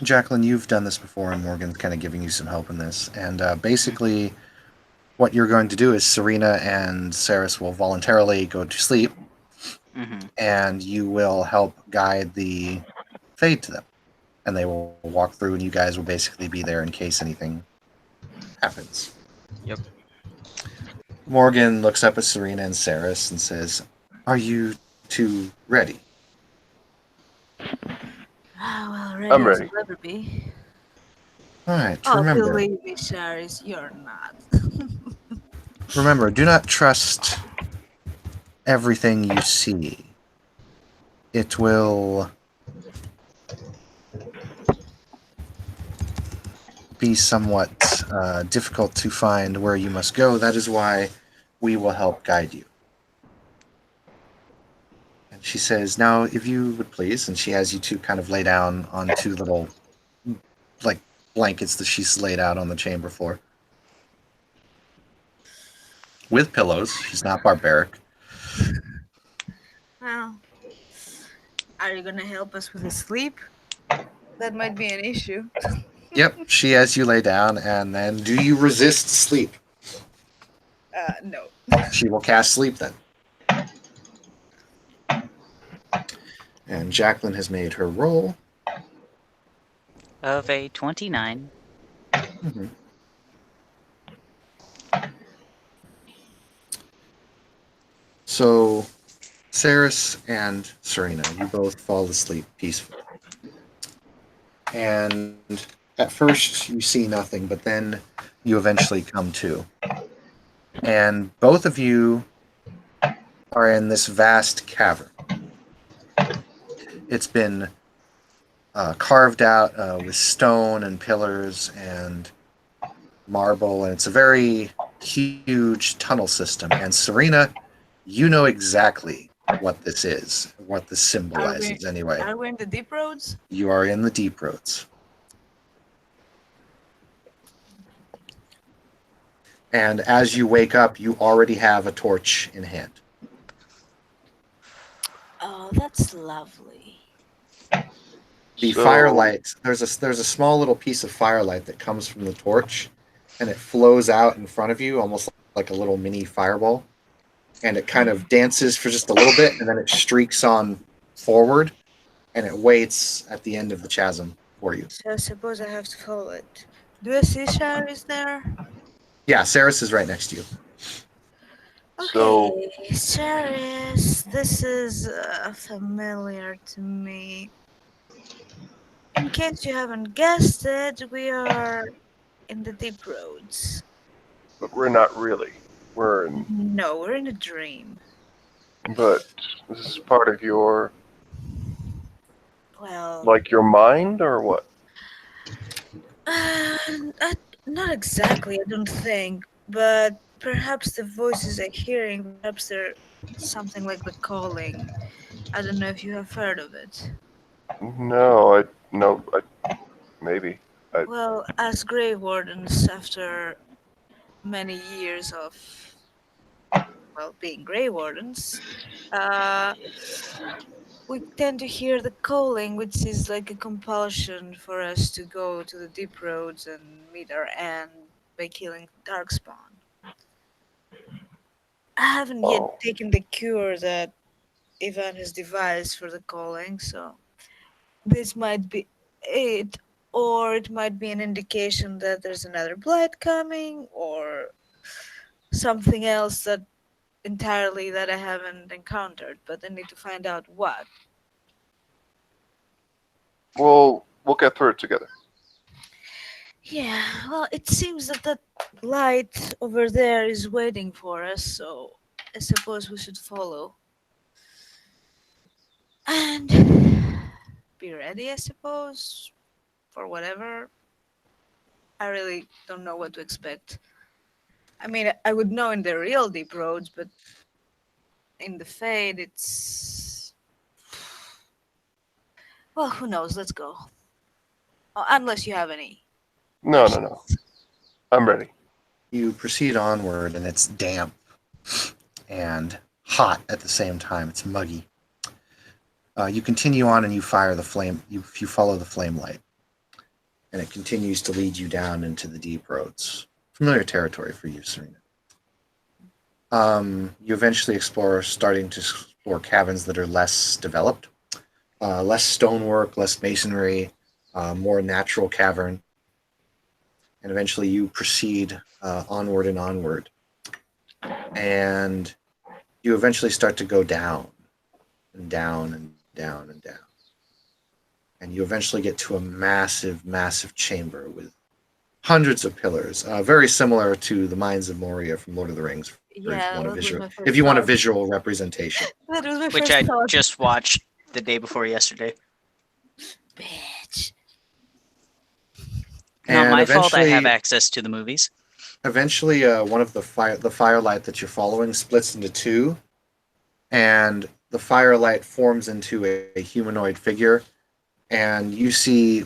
Jacqueline, you've done this before, and Morgan's kind of giving you some help in this. And basically, what you're going to do is Serena and Saris will voluntarily go to sleep, Mm-hmm. and you will help guide the Fade to them. And they will walk through, and you guys will basically be there in case anything happens. Yep. Morgan looks up at Serena and Saris and says, "Are you two ready?" Ah, well, I'm ready as ready. I'll ever be. All right, Oh, remember, believe me, Sharis, you're not. do not trust everything you see. It will be somewhat difficult to find where you must go. That is why we will help guide you. And she says, "Now, if you would please," and she has you two kind of lay down on two little, like, blankets that she's laid out on the chamber floor. With pillows. She's not barbaric. Well, are you gonna help us with the sleep? That might be an issue. Yep, she has you lay down, and then do you resist sleep? No. She will cast sleep then. And Jacqueline has made her roll. Of a 29. Mm-hmm. So, Saris and Serena, you both fall asleep peacefully. And at first, you see nothing, but then you eventually come to. And both of you are in this vast cavern. It's been carved out with stone and pillars and marble, and it's a very huge tunnel system. And Serena, you know exactly what this is, what this symbolizes anyway. Are we in the deep roads? You are in the deep roads. And as you wake up, you already have a torch in hand. Oh, that's lovely. The So- firelight, there's a small little piece of firelight that comes from the torch, and it flows out in front of you, almost like a little mini fireball. And it kind of dances for just a little bit, and then it streaks on forward, and it waits at the end of the chasm for you. So I suppose I have to follow it. Do I see Sharis there? Yeah, Saris is right next to you. So- Okay, Sharis, this is familiar to me. In case you haven't guessed it, we are in the deep roads. But we're not really. We're in. No, we're in a dream. But this is part of your. Well, Like your mind or what? uh, not, not exactly, I don't think. But perhaps the voices I'm hearing, perhaps they're something like the calling. I don't know if you have heard of it. No, maybe. Well, as Grave Wardens, after many years of, well, being Grey Wardens, uh, we tend to hear the calling, which is like a compulsion for us to go to the deep roads and meet our end by killing Darkspawn. I haven't yet Oh, taken the cure that Ivan has devised for the calling, so this might be it, or it might be an indication that there's another blight coming, or something else that entirely that I haven't encountered, but I need to find out what. we'll get through it together. Yeah, well, it seems that that light over there is waiting for us, so I suppose we should follow. And be ready, I suppose, for whatever. I really don't know what to expect. I mean, I would know in the real deep roads, but in the Fade, it's. Well, who knows? Let's go. Oh, unless you have any No. questions. I'm ready. You proceed onward, and it's damp and hot at the same time. It's muggy. You continue on, and you fire the flame. You follow the flame light, and it continues to lead you down into the deep roads. Familiar territory for you, Serena. You eventually starting to explore caverns that are less developed, less stonework, less masonry, more natural cavern, and eventually you proceed onward and onward, and you eventually start to go down and down and down and down, and you eventually get to a massive, massive chamber with hundreds of pillars, very similar to the Mines of Moria from Lord of the Rings. Yeah, that was my If first you want a thought. visual representation. That was my Which first I thought. just watched the day before yesterday. Bitch. Not And my fault. I have eventually, access to the movies. one of the firelight that you're following splits into two, and the firelight forms into a humanoid figure, and you see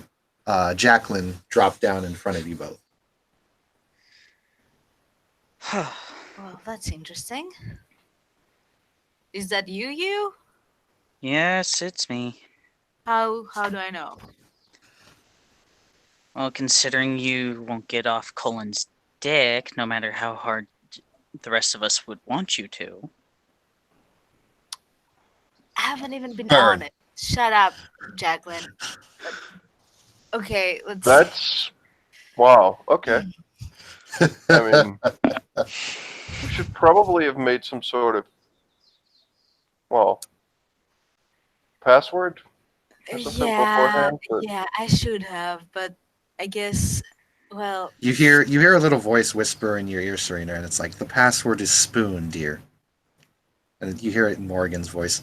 Jacqueline drop down in front of you both. Well, that's interesting. Is that you? Yes, it's me. How do I know? Well, considering you won't get off Cullen's dick, no matter how hard the rest of us would want you to. I haven't even been Burn. on it. Shut up, Jacqueline. Okay, let's. That's wow. Okay. I mean, we should probably have made some sort of password or something beforehand. But Yeah, I should have, but I guess. Well, You hear a little voice whisper in your ear, Serena, and it's like, the password is spoon, dear. And you hear it in Morgan's voice.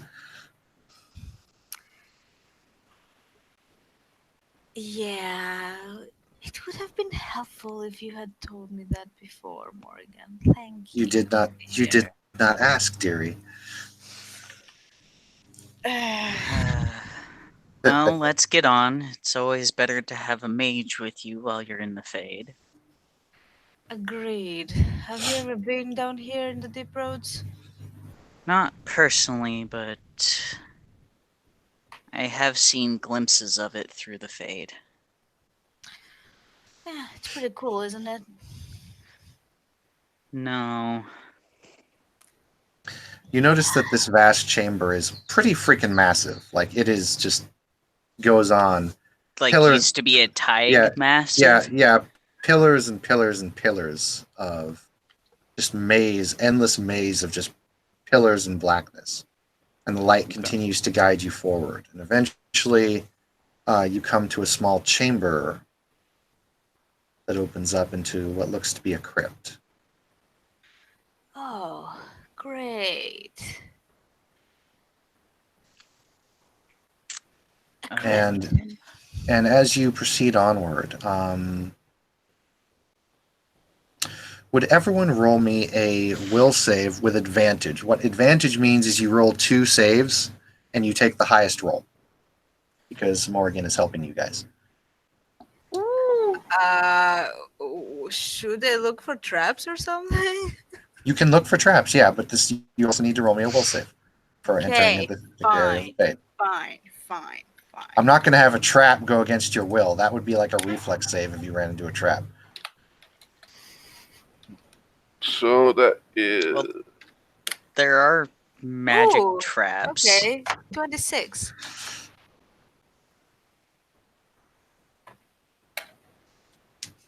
yeah. It would have been helpful if you had told me that before, Morgan. Thank you. You did not ask, dearie. Well, let's get on. It's always better to have a mage with you while you're in the Fade. Agreed. Have you ever been down here in the deep roads? Not personally, but I have seen glimpses of it through the Fade. Yeah, it's pretty cool, isn't it? No. You notice that this vast chamber is pretty freaking massive. Like, it is just goes on. Like Pillars- used to be a tide Yeah, massive. Yeah. Pillars and pillars and pillars of just endless maze of just pillars and blackness. And the light continues to guide you forward. And eventually, you come to a small chamber that opens up into what looks to be a crypt. Oh, great. A And as you proceed onward, would everyone roll me a will save with advantage? What advantage means is you roll 2 saves and you take the highest roll because Morgan is helping you guys. Uh, should I look for traps or something? You can look for traps, yeah, but you also need to roll me a will save for entering Okay, this area of the fate. fine. I'm not going to have a trap go against your will. That would be like a reflex save if you ran into a trap. So that is Well, there are magic Ooh, traps. Okay, 26.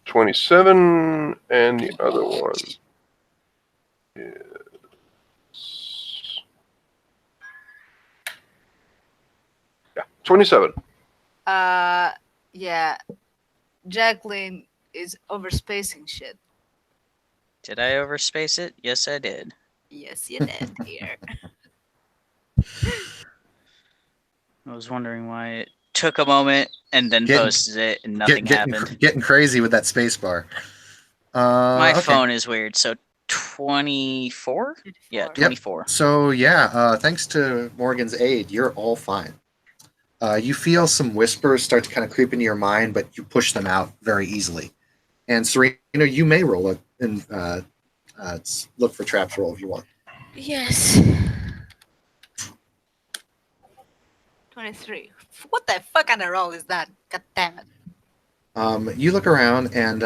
27, and the other one is 27. Yeah. Jacqueline is overspacing shit. Did I overspace it? Yes, I did. Yes, you did here. I was wondering why it took a moment and then Getting- posted it and nothing happened. Getting crazy with that space bar. My Okay. phone is weird. So 24? Yeah, 24. 24. So yeah, thanks to Morgan's aid, you're all fine. You feel some whispers start to kind of creep into your mind, but you push them out very easily. And Serena, you may roll it and look for traps roll if you want. Yes. 23. What the fuck kind of roll is that? God damn it. You look around, and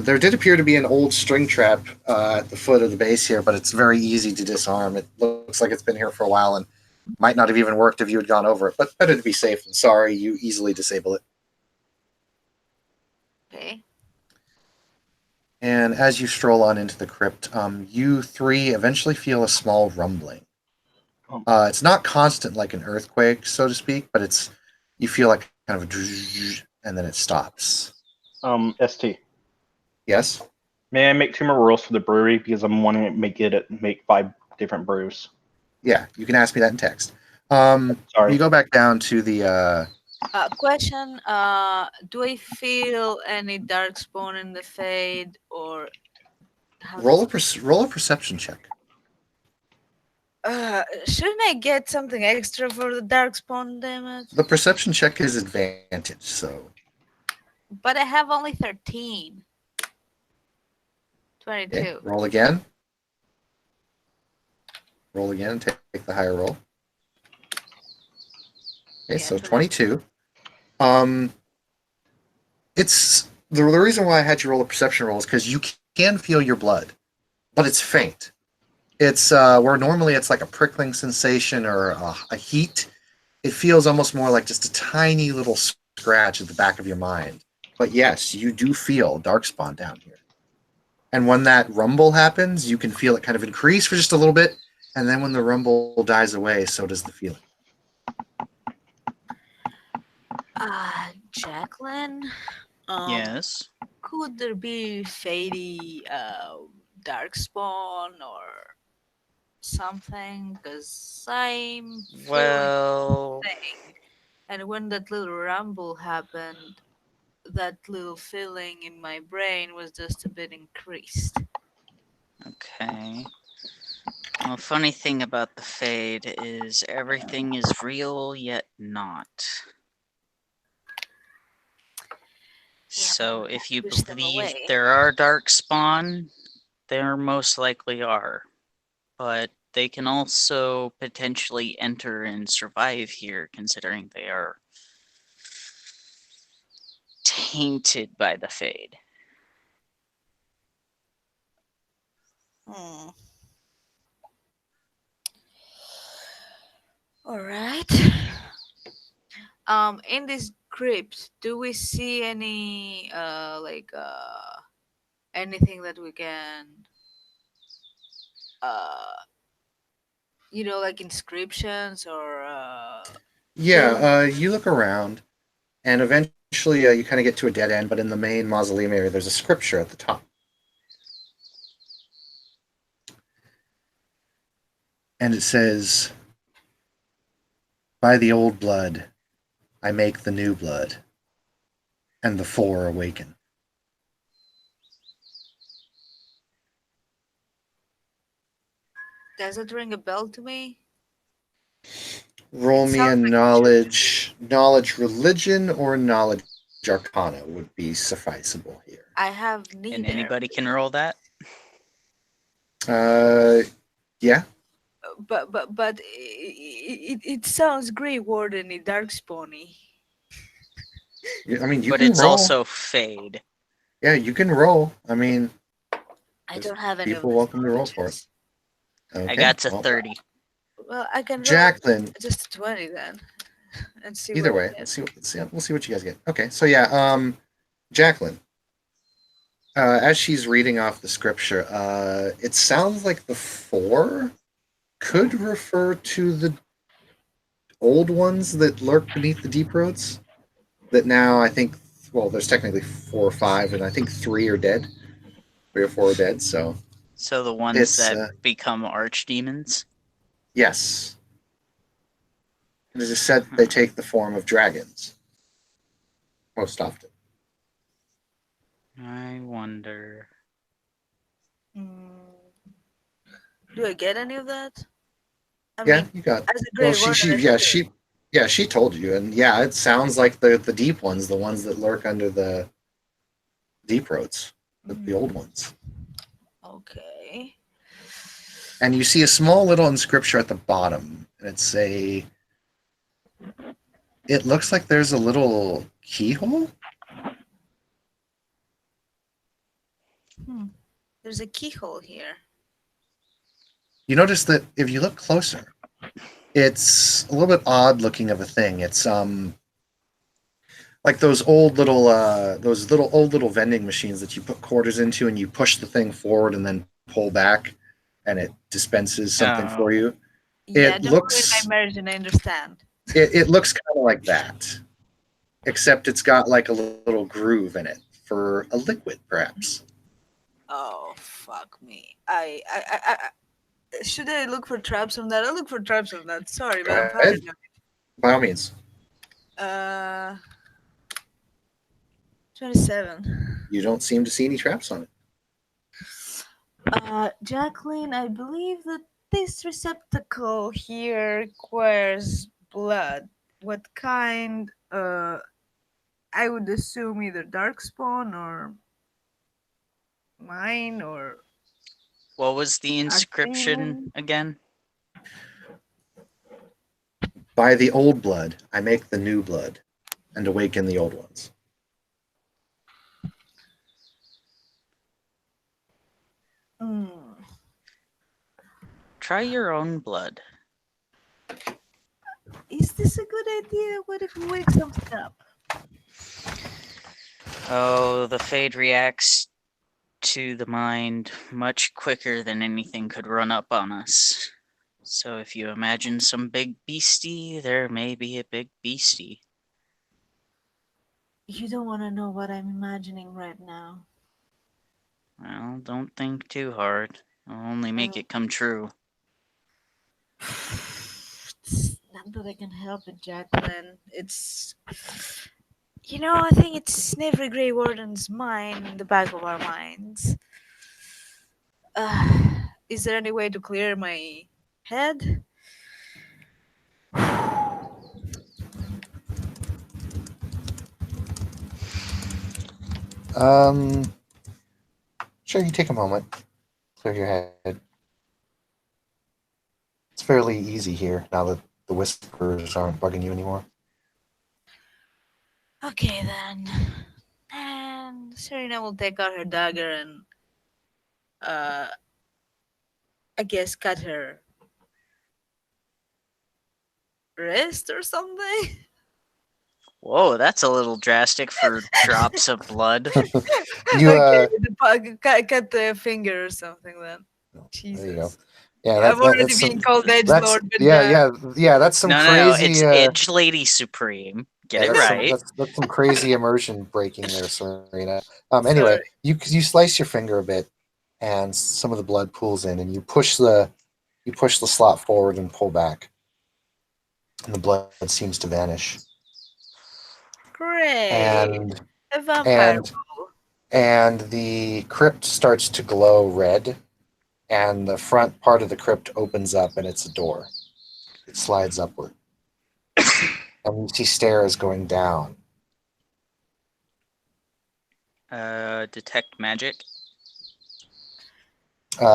there did appear to be an old string trap at the foot of the base here, but it's very easy to disarm. It looks like it's been here for a while and might not have even worked if you had gone over it, but better to be safe than sorry. You easily disable it. Okay. And as you stroll on into the crypt, you 3 eventually feel a small rumbling. It's not constant like an earthquake, so to speak, but you feel like kind of a and then it stops. ST. Yes? May I make 2 more rolls for the brewery because I'm wanting to make 5 different brews. Yeah, you can ask me that in text. Sorry. You go back down to the Question. Do I feel any darkspawn in the fade or how roll does roll a perception check. shouldn't I get something extra for the darkspawn damage? The perception check is advantage, so But I have only 13. 22. okay, roll again. Roll again and take the higher roll. Okay, Yeah, so 22. 22. It's the reason why I had you roll a perception roll is because you can feel your blood, but it's faint. It's where normally it's like a prickling sensation or a heat. It feels almost more like just a tiny little scratch at the back of your mind. But yes, you do feel darkspawn down here. And when that rumble happens, you can feel it kind of increase for just a little bit, and then when the rumble dies away, so does the feeling. Jacqueline. Yes. Could there be fadey darkspawn or something? Because I'm feeling Well, thing. And when that little rumble happened, that little feeling in my brain was just a bit increased. okay. Well, funny thing about the fade is everything is real yet not. So but if you push them believe away. there are dark spawn, there most likely are. But they can also potentially enter and survive here, considering they are tainted by the fade. Hmm. All right. In this crypt, do we see any anything that we can like inscriptions or Yeah, you look around, and eventually you kind of get to a dead end, but in the main mausoleum area, there's a scripture at the top. And it says, "By the old blood, I make the new blood, and the 4 awaken. Does it ring a bell to me? Roll It me a sounds like knowledge religion or knowledge arcana would be sufficeable here. I have And neither. anybody can roll that. Yeah. But it sounds Grey Warden y Darkspawny. I mean, you But can it's roll. also Fade. Yeah, you can roll. I mean, I Just don't have any people of welcome to roll for knowledges. okay. I got to well, 30. Well, I can roll Jacqueline. just a 20 then, and see. Either what way, it let's is. see. We'll see what you guys get. Okay, so yeah, Jacqueline. As she's reading off the scripture, it sounds like the 4 could refer to the old ones that lurk beneath the deep roads. That now I think, well, there's technically 4 or 5, and I think 3 are dead. 3 or 4 are dead. So So the ones it's that become archdemons. yes, and it is said that they take the form of dragons most often. I wonder. Mm, do I get any of that? I Yeah, mean, you got. as a Grey Warden, I should. She told you, and yeah, it sounds like the deep ones, the ones that lurk under the deep roads, the old ones. Okay. And you see a small little inscription at the bottom, and it looks like there's a little keyhole. There's a keyhole here. You notice that if you look closer, it's a little bit odd looking of a thing. It's like those old little vending machines that you put quarters into and you push the thing forward and then pull back and it dispenses something for you. Yeah, It don't looks- ruin my immersion. I understand. It looks kind of like that, except it's got like a little groove in it for a liquid, perhaps. Oh fuck me! Should I look for traps on that? I'll look for traps on that. Sorry, but I'm Go ahead. paranoid. By all means. 27. You don't seem to see any traps on it. Jacqueline, I believe that this receptacle here requires blood. What kind? I would assume either darkspawn or mine or What was the inscription Archdemon? again? By the old blood, I make the new blood and awaken the old ones. Try your own blood. Is this a good idea? What if we wake something up? Oh, the Fade reacts to the mind much quicker than anything could run up on us. So if you imagine some big beastie, there may be a big beastie. You don't want to know what I'm imagining right now. Well, don't think too hard. I'll only make it come true. It's not that I can help it, Jacqueline. It's. You know, I think it's in every Grey Warden's mind, in the back of our minds. Is there any way to clear my head? Sure, you take a moment, clear your head. It's fairly easy here now that the whispers aren't bugging you anymore. Okay, then. And Serena will take out her dagger and, I guess, cut her wrist or something. Whoa, that's a little drastic for drops of blood. You Cut the finger or something then. Jesus. there you go. Yeah, I've already that's been some, called Edge that's Lord, but yeah. That's some No, crazy. it's Edge Lady Supreme. Get it right. That's some crazy immersion breaking there, Serena. Anyway, Sorry. you slice your finger a bit, and some of the blood pools in, and you push the slot forward and pull back, and the blood seems to vanish. Hooray! and A vampire and ball. and the crypt starts to glow red, and the front part of the crypt opens up, and it's a door. It slides upward, and you see stairs going down. Detect magic.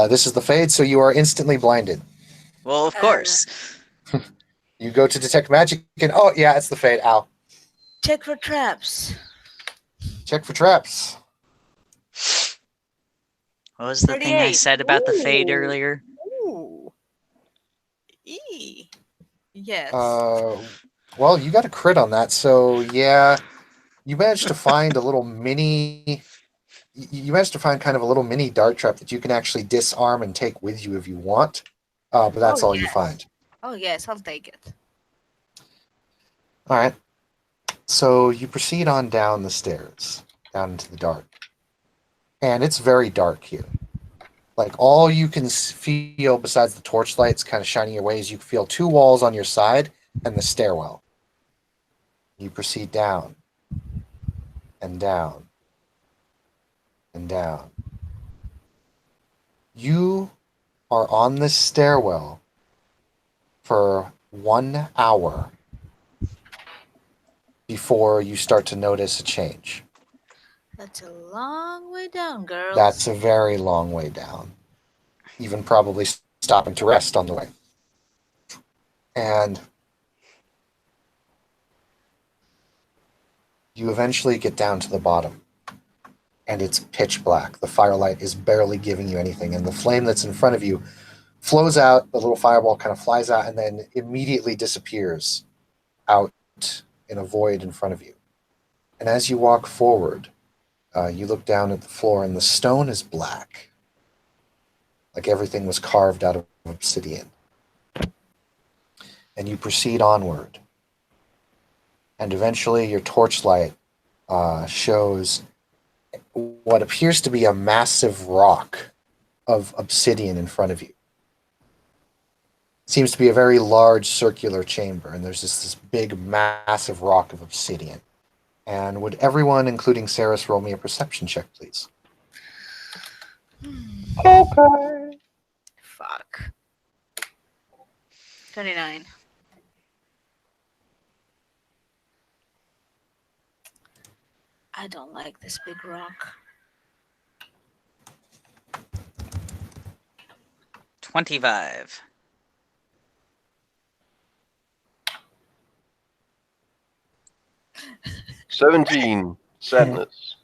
This is the fade, so you are instantly blinded. Well, of Uh, course. You go to detect magic, and oh yeah, it's the fade. Ow! Check for traps. Check for traps. What was the thing I 38. said about the fade Ooh. earlier? Ooh. Yes. Well, you got a crit on that, so yeah, you managed to find a little mini. You managed to find kind of a little mini dart trap that you can actually disarm and take with you if you want. But that's all you yes. find. Oh yes, I'll take it. All right. So you proceed on down the stairs, down into the dark, and it's very dark here. Like all you can feel besides the torchlights kind of shining your way is you feel two walls on your side and the stairwell. You proceed down and down and down. You are on this stairwell for 1 hour before you start to notice a change. That's a long way down, girls. That's a very long way down. Even probably stopping to rest on the way. And you eventually get down to the bottom. And it's pitch black. The firelight is barely giving you anything. And the flame that's in front of you flows out, the little fireball kind of flies out, and then immediately disappears out in a void in front of you. And as you walk forward, you look down at the floor, and the stone is black, like everything was carved out of obsidian. And you proceed onward. And eventually your torchlight shows what appears to be a massive rock of obsidian in front of you. It seems to be a very large circular chamber, and there's this big, massive rock of obsidian. And would everyone, including Saris, roll me a perception check, please? Okay. Fuck. 29. I don't like this big rock. 25. 17. Sadness.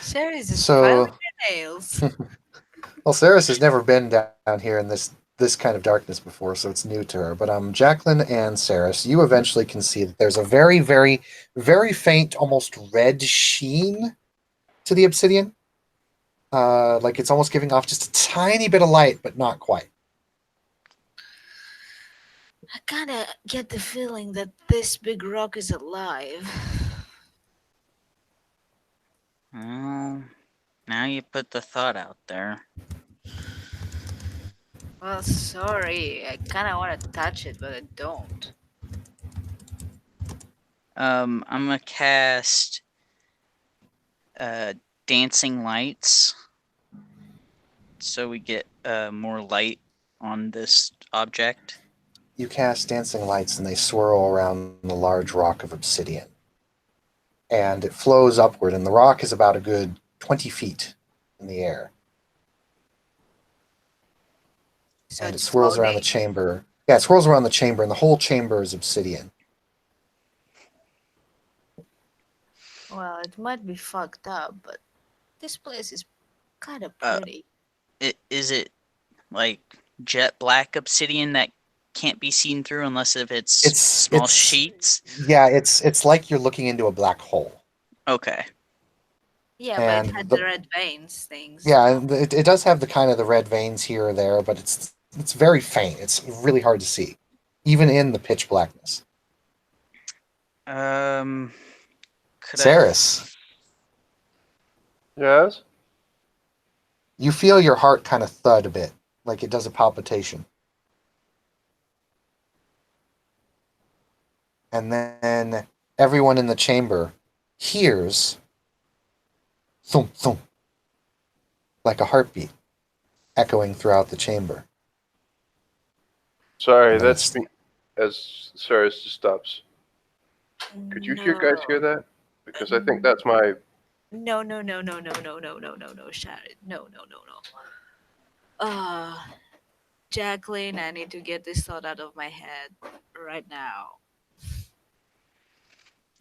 Ceres is So- filing her nails. Well, Saris has never been down here in this kind of darkness before, so it's new to her. But Jacqueline and Saris, you eventually can see that there's a very, very, very faint, almost red sheen to the obsidian. Like it's almost giving off just a tiny bit of light, but not quite. I kind of get the feeling that this big rock is alive. Well, now you put the thought out there. Well, sorry. I kind of want to touch it, but I don't. I'm gonna cast dancing lights, so we get more light on this object. You cast dancing lights, and they swirl around the large rock of obsidian. And it flows upward, and the rock is about a good 20 feet in the air. So And it it's swirls around the floating. chamber. Yeah, it swirls around the chamber, and the whole chamber is obsidian. Well, it might be fucked up, but this place is kind of Uh, pretty. Is it like jet black obsidian that can't be seen through unless if it's small sheets? Yeah, it's like you're looking into a black hole. Okay. Yeah, but it and had the- the red veins things. Yeah, and it does have the kind of the red veins here or there, but it's very faint. It's really hard to see, even in the pitch blackness. Could Saris, Yes? you feel your heart kind of thud a bit, like it does a palpitation. And then everyone in the chamber hears thump thump like a heartbeat echoing throughout the chamber. Sorry, And then that's it's- me. As Saris just stops. Could you guys hear that? Because I think that's my. No, no, no, no, no, no, no, no, no, no, Sharon. No, no, no, no. Jacqueline, I need to get this thought out of my head right now.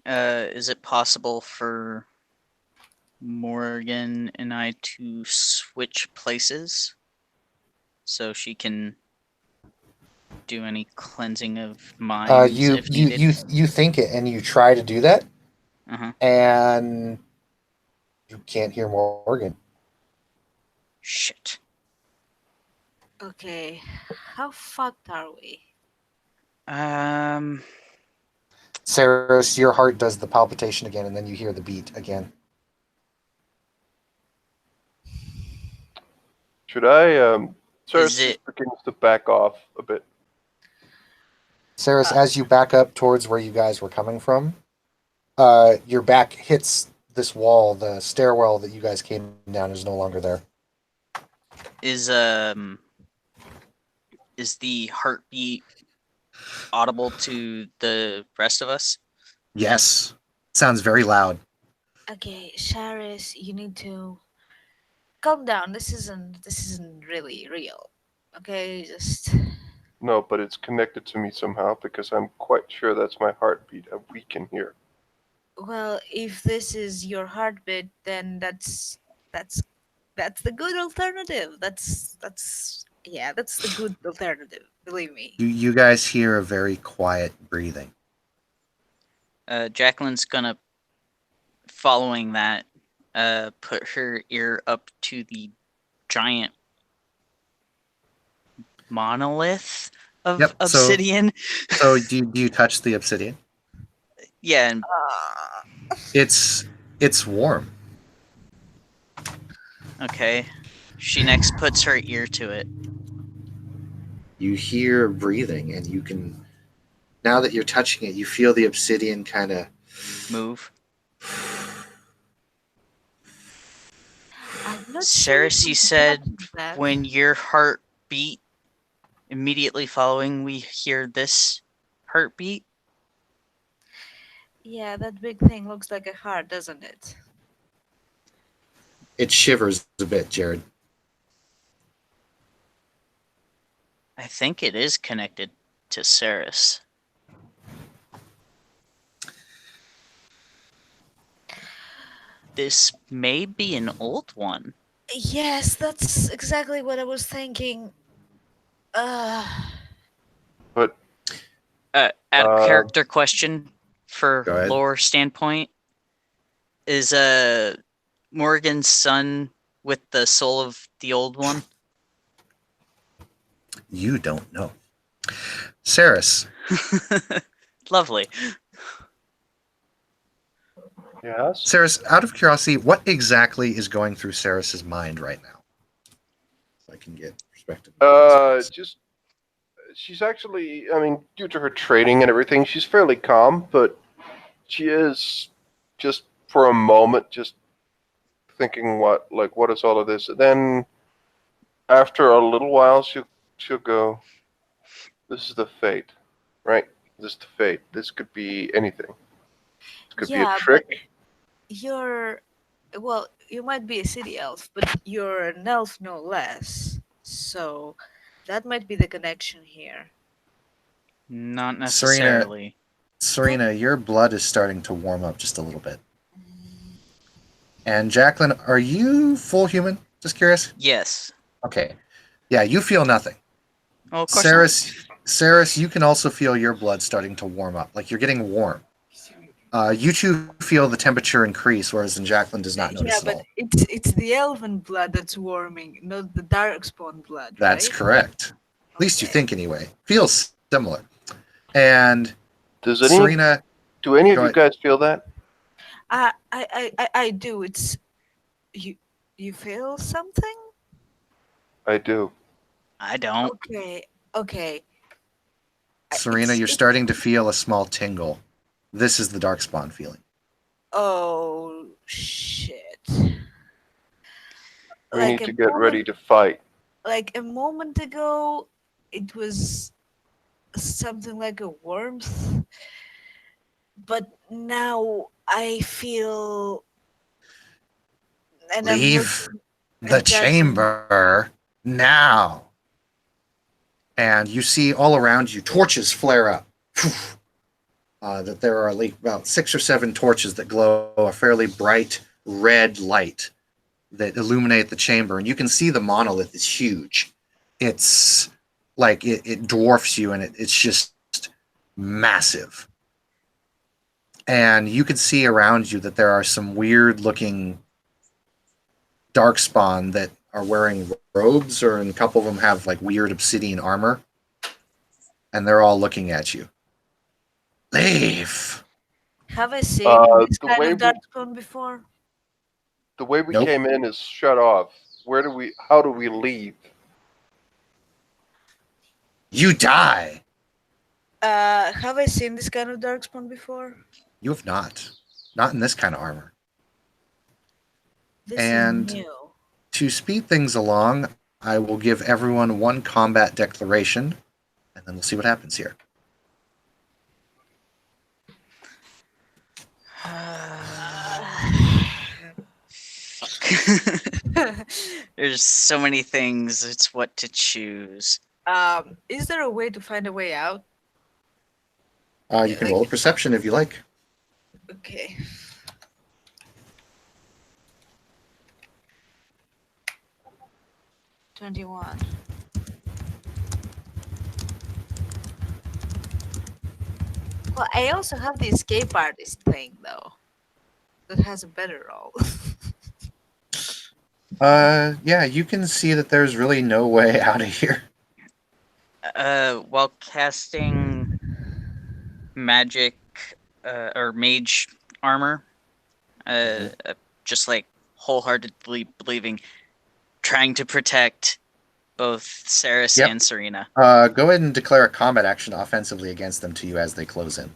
Is it possible for Morgan and I to switch places so she can do any cleansing of minds you if you needed? you think it and you try to do that, Uh-huh. and you can't hear Morgan. Shit. Okay, how fucked are we? Saris, your heart does the palpitation again, and then you hear the beat again. Should I? Saris Is just it- begins to back off a bit. Saris, as you back up towards where you guys were coming from, your back hits this wall. The stairwell that you guys came down is no longer there. Is the heartbeat audible to the rest of us? Yes. Sounds very loud. Okay, Sharis, you need to calm down. This isn't really real. Okay, just No, but it's connected to me somehow because I'm quite sure that's my heartbeat, and we can hear. well, if this is your heartbeat, then that's the good alternative. That's the good alternative. Believe me. You guys hear a very quiet breathing. Jacqueline's gonna, following that, put her ear up to the giant monolith of Yep, so- obsidian. So do you touch the obsidian? Yeah, and It's warm. okay. She next puts her ear to it. You hear breathing, and you can, now that you're touching it, you feel the obsidian kind of Move. I'm not Sarah, sure you if said that. when your heart beat, immediately following we hear this heartbeat. Yeah, that big thing looks like a heart, doesn't it? it shivers a bit, Jared. I think it is connected to Saris. This may be an old one. Yes, that's exactly what I was thinking. But Out of character question for Go ahead. lore standpoint. Is Morgan's son with the soul of the old one? You don't know. Saris, Lovely. yes, Saris, out of curiosity, what exactly is going through Saris's mind right now? So I can get perspective. just she's actually. I mean, due to her training and everything, she's fairly calm, but she is just for a moment just thinking, what is all of this? And then after a little while, she'll go, "This is the fate, right? This is the fate. This could be anything. This could be a Yeah, trick." well, you might be a city elf, but you're an elf no less. So that might be the connection here. Not necessarily. Serena, your blood is starting to warm up just a little bit. And Jacqueline, are you full human? Just curious. Yes. Okay. Yeah, you feel nothing. Oh, of course not. Saris, you can also feel your blood starting to warm up. Like you're getting warm. You two feel the temperature increase, whereas Jacqueline does not notice Yeah, at but all. it's the elven blood that's warming, not the darkspawn blood, That's right? correct. At least you Okay. think anyway. Feels similar. And Do any Serena, of go you ahead. guys feel that? I do. It's you feel something? I do. I don't. Okay. Serena, you're It's starting to feel a small tingle This is the Darkspawn feeling. Oh shit! We Like need a to get moment, ready to fight. like a moment ago, it was something like a warmth, but now I feel, and I'm Leave looking the and touching. chamber now. And you see all around you torches flare up. That there are like about 6 or 7 torches that glow a fairly bright red light that illuminate the chamber. And you can see the monolith is huge. It's like it dwarfs you, and it's just massive. And you can see around you that there are some weird looking darkspawn that are wearing robes, or and a couple of them have like weird obsidian armor, and they're all looking at you. Leave. Have I seen this The kind way of darkspawn before? The way we Nope. came in is shut off. How do we leave? You die. Have I seen this kind of darkspawn before? You have not. Not in this kind of armor. This And is new. to speed things along, I will give everyone one combat declaration, and then we'll see what happens here. There's so many things. It's what to choose. Is there a way to find a way out? You can roll a perception if you like. Okay. $21. Well, I also have the escape artist thing though. That has a better roll. Yeah, you can see that there's really no way out of here. While casting magic or mage armor, just like wholeheartedly believing, trying to protect both Saris Yep. and Serena. Go ahead and declare a combat action offensively against them to you as they close in.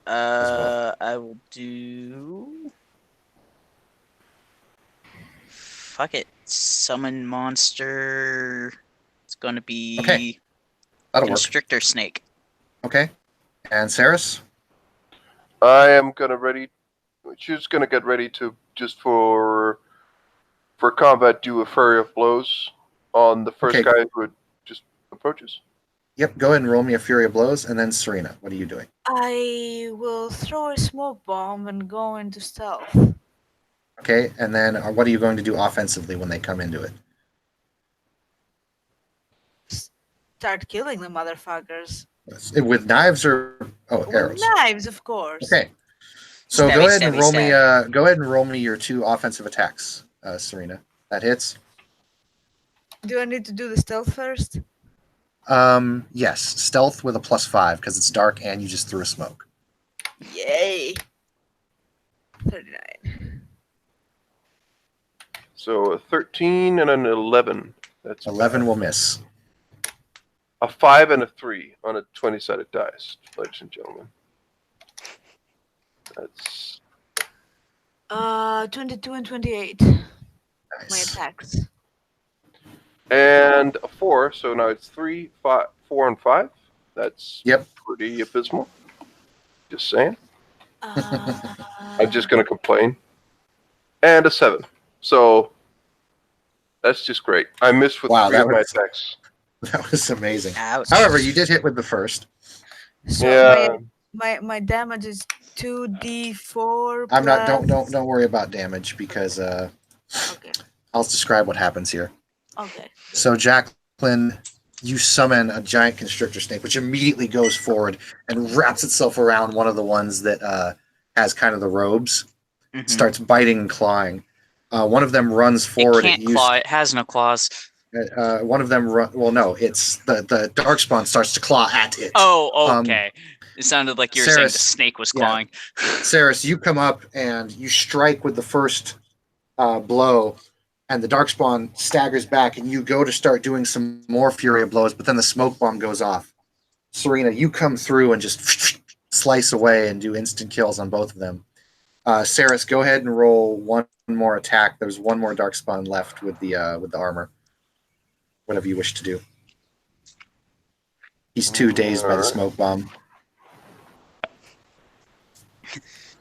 well. I will do. Fuck it. Summon monster. It's going to be Okay. That'll work. Constrictor Snake. Okay. And Saris? I am she's gonna get ready to just for combat do a flurry of blows on the first Okay. guy who just approaches. Yep, go ahead and roll me a Fury of Blows, and then Serena, what are you doing? I will throw a smoke bomb and go into stealth. Okay, and then what are you going to do offensively when they come into it? Start killing the motherfuckers. With knives or arrows? With knives, of course. Okay. So Stabby, go ahead and stabby, roll stab. me. Go ahead and roll me your 2 offensive attacks, Serena. That hits. Do I need to do the stealth first? Yes, stealth with a +5 because it's dark and you just threw a smoke. Yay! 39. So a 13 and an 11. That's 11 will miss. a 5 and a 3 on a 20-sided dice, ladies and gentlemen. That's 22 and 28. My Nice. attacks. and a 4. So now it's 3, 5, 4, and 5. That's Yep. pretty abysmal. Just saying. Uh, I'm just gonna complain. And a 7. So that's just great. I missed with Wow, 3 that of my was- attacks. That was amazing. Ouch. However, you did hit with the first. So Yeah. my damage is 2d4. I'm not. plus- Don't worry about damage because Okay. I'll describe what happens here. Okay. So Jacqueline, you summon a giant constrictor snake, which immediately goes forward and wraps itself around one of the ones that has kind of the robes. Mhm. Starts biting and clawing. One of them runs It forward. can't claw. It has no claws. One of them well, no, it's the darkspawn starts to claw at it. Oh, okay. It sounded like you were saying the Saris- snake was yeah. clawing. Saris, you come up and you strike with the first blow, and the darkspawn staggers back, and you go to start doing some more fury of blows, but then the smoke bomb goes off. Serena, you come through and just slice away and do instant kills on both of them. Saris, go ahead and roll one more attack. There's one more darkspawn left with the armor. Whatever you wish to do. He's too dazed by the smoke bomb.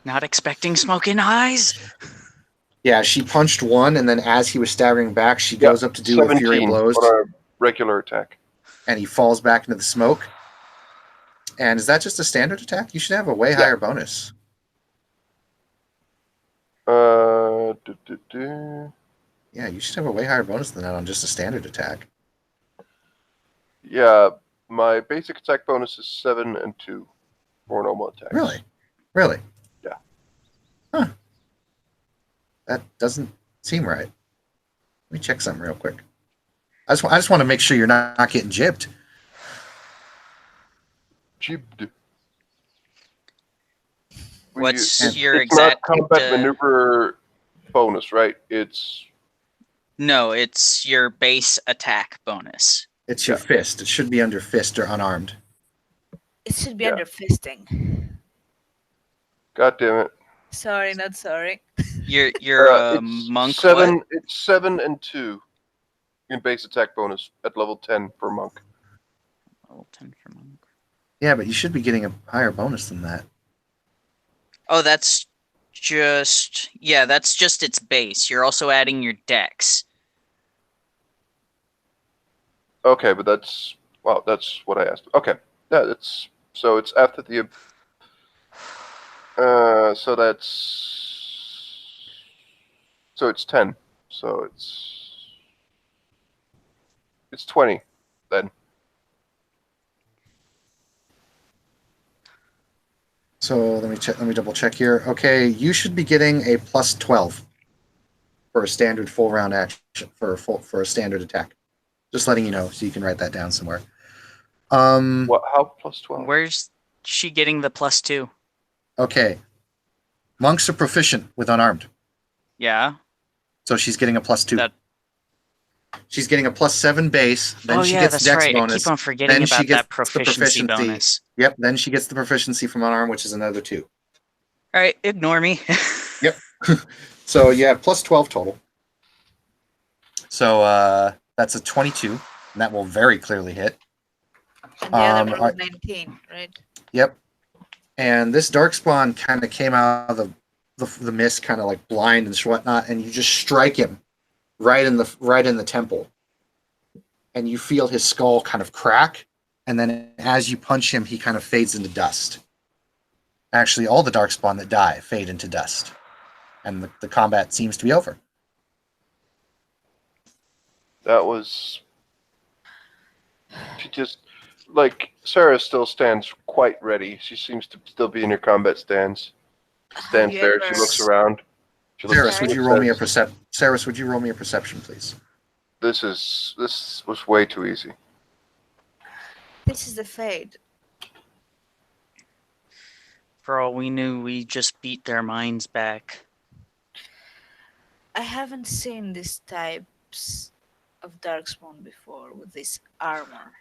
Not expecting smoking eyes. Yeah, she punched one, and then as he was staggering back, she goes up to do a Fury 17 Blows, on a regular attack. and he falls back into the smoke. And is that just a standard attack? You should have a way higher bonus. Yeah, you should have a way higher bonus than that on just a standard attack. Yeah, my basic attack bonus is 7 and 2 for normal attacks. Really? Really? Yeah. Huh. That doesn't seem right. Let me check something real quick. I just want to make sure you're not getting gypped. Jibbed. What's your it's exact not combat maneuver bonus, right? No, it's your base attack bonus. It's your fist. It should be under fist or unarmed. It should be under fisting. God damn it. Sorry, not sorry. You're it's monk. 7. What? It's 7 and 2 in base attack bonus at level 10 for monk. Level 10 for monk. Yeah, but you should be getting a higher bonus than that. Oh, that's just its base. You're also adding your dex. Okay, but that's what I asked. Okay, yeah, it's after the. So it's 10. So it's 20 then. So let me double check here. Okay, you should be getting a plus 12 for a standard full round action for a standard attack. Just letting you know, so you can write that down somewhere. What? How plus 12? Where's she getting the +2? Okay, monks are proficient with unarmed, Yeah. so she's getting a +2. That- She's getting a +7 base. Then she yeah, gets that's dex right. bonus. I keep on forgetting Then she about gets that proficiency bonus. Yep. Then she gets the proficiency from unarmed, which is another 2. All right, ignore me. Yep. So you have plus 12 total. So that's a 22, and that will very clearly hit. And the other one was 19, right? Yep. And this darkspawn kind of came out of the mist, kind of like blind and whatnot, and you just strike him right in the temple, and you feel his skull kind of crack, and then as you punch him, he kind of fades into dust. Actually, all the darkspawn that die fade into dust, and the combat seems to be over. That was. She just Sarah still stands quite ready. She seems to still be in her combat stance. She stands there. She looks around. Saris, would you roll me a perception, please? This was way too easy. This is the fade. For all we knew, we just beat their minds back. I haven't seen these types of darkspawn before with this armor.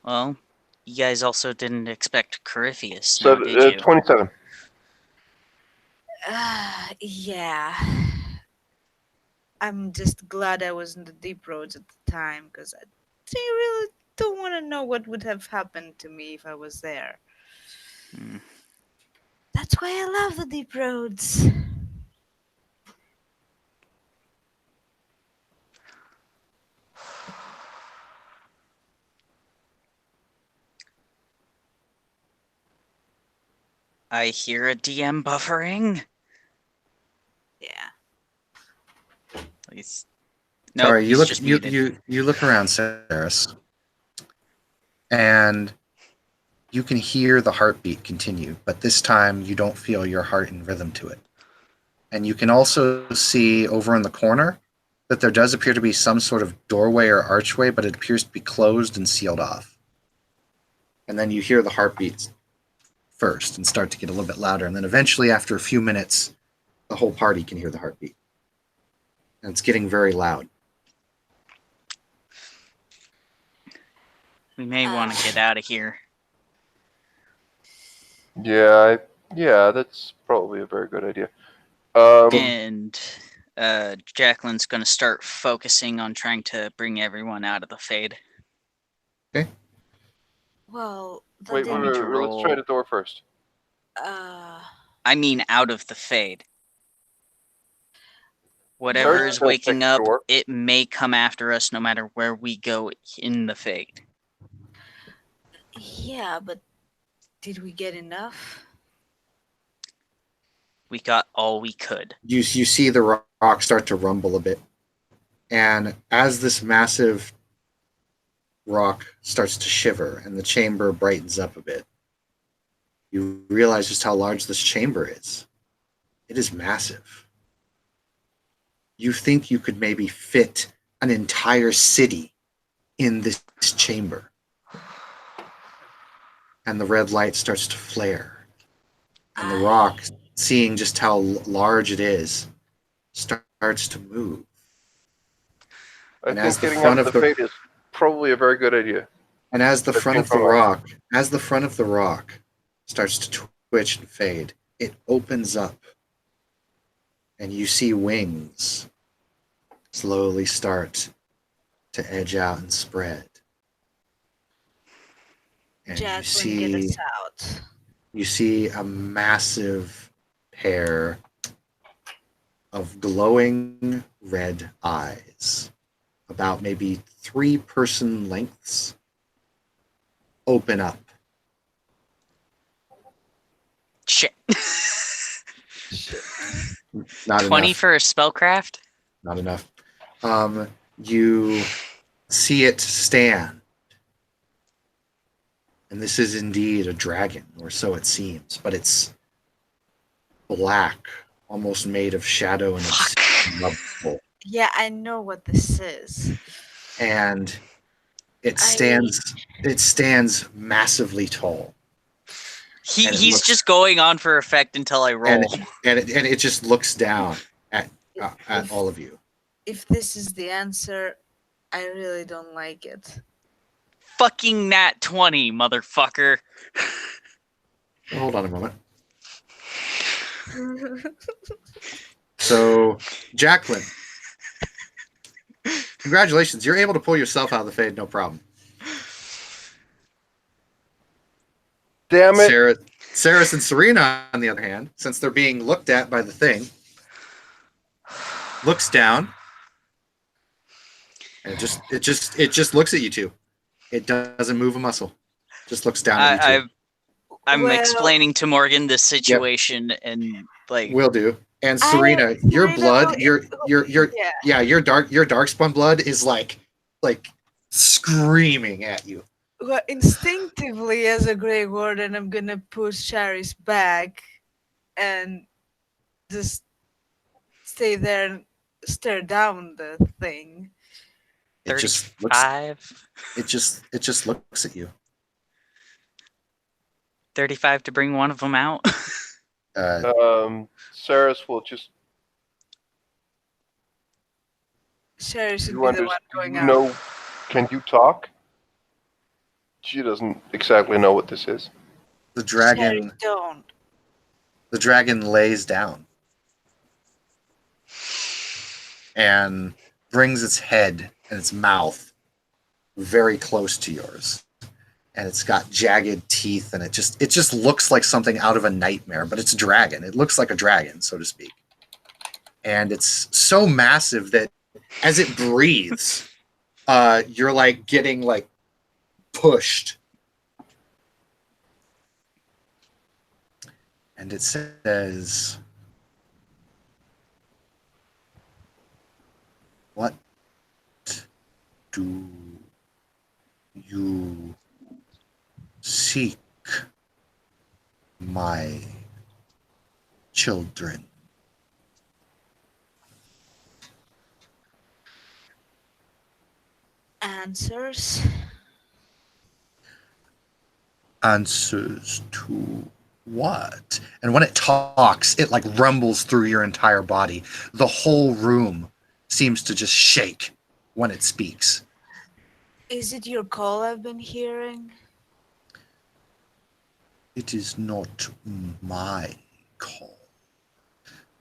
Well, you guys also didn't expect Corypheus, So now, did you? 27. Yeah. I'm just glad I was in the deep roads at the time, because I really don't want to know what would have happened to me if I was there. Hmm. That's why I love the deep roads. I hear a DM buffering. Yeah. Please. Sorry, you he's look just muted. you look around, Saris, and you can hear the heartbeat continue, but this time you don't feel your heart in rhythm to it. And you can also see over in the corner that there does appear to be some sort of doorway or archway, but it appears to be closed and sealed off. And then you hear the heartbeats first and start to get a little bit louder, and then eventually, after a few minutes, the whole party can hear the heartbeat. And it's getting very loud. We may want to get out of here. Yeah, that's probably a very good idea. And Jacqueline's going to start focusing on trying to bring everyone out of the Fade. Well, wait, want me to let's try roll? the door first. I mean, out of the Fade. Whatever Sarah's is gonna check waking the up, door. it may come after us no matter where we go in the Fade. yeah, but did we get enough? We got all we could. You see the rock start to rumble a bit, and as this massive rock starts to shiver and the chamber brightens up a bit, you realize just how large this chamber is. It is massive. You think you could maybe fit an entire city in this chamber. And the red light starts to flare. And the rock, seeing just how large it is, starts to move. I And think as the getting front out of of the the fate is probably a very good idea. and as the That front came of the from us. rock, as the front of the rock starts to twitch and fade, it opens up, and you see wings slowly start to edge out and spread. And Jacqueline, get us out. you see a massive pair of glowing red eyes, about maybe 3-person lengths, open up. Shit. Not 20 enough. for a spellcraft? Not enough. You see it stand. And this is indeed a dragon, or so it seems, but it's black, almost made of shadow and Fuck. rubble. Yeah, I know what this is. And it stands massively tall. And it He's looks- just going on for effect until I roll. And it just looks down at If- all of you. If this is the answer, I really don't like it. Fucking nat 20, motherfucker. Hold on a moment. So, Jacqueline, congratulations. You're able to pull yourself out of the fade, no problem. Damn it! Saris and Serena, on the other hand, since they're being looked at by the thing, looks down, and it just looks at you two. It doesn't move a muscle. Just looks down at you two. I'm Well- explaining to Morgan this situation and like Will do. And Serena, your Serena blood, will- yeah. your darkspawn blood is like screaming at you. Well, instinctively, as a Grey Warden, I'm gonna push Charis back and just stay there and stare down the thing. It just looks. 35. It just looks at you. 35 to bring one of them out. Saris will just. Charis should You be the understand? one going You out. know? Can you talk? She doesn't exactly know what this is. The Charis, dragon. don't. The dragon lays down and brings its head and its mouth very close to yours. And it's got jagged teeth, and it just looks like something out of a nightmare, but it's a dragon. It looks like a dragon, so to speak. And it's so massive that as it breathes, you're like getting like pushed. And it says, "What do you seek, my children?" Answers? Answers to what? And when it talks, it like rumbles through your entire body. The whole room seems to just shake when it speaks. Is it your call I've been hearing? It is not my call.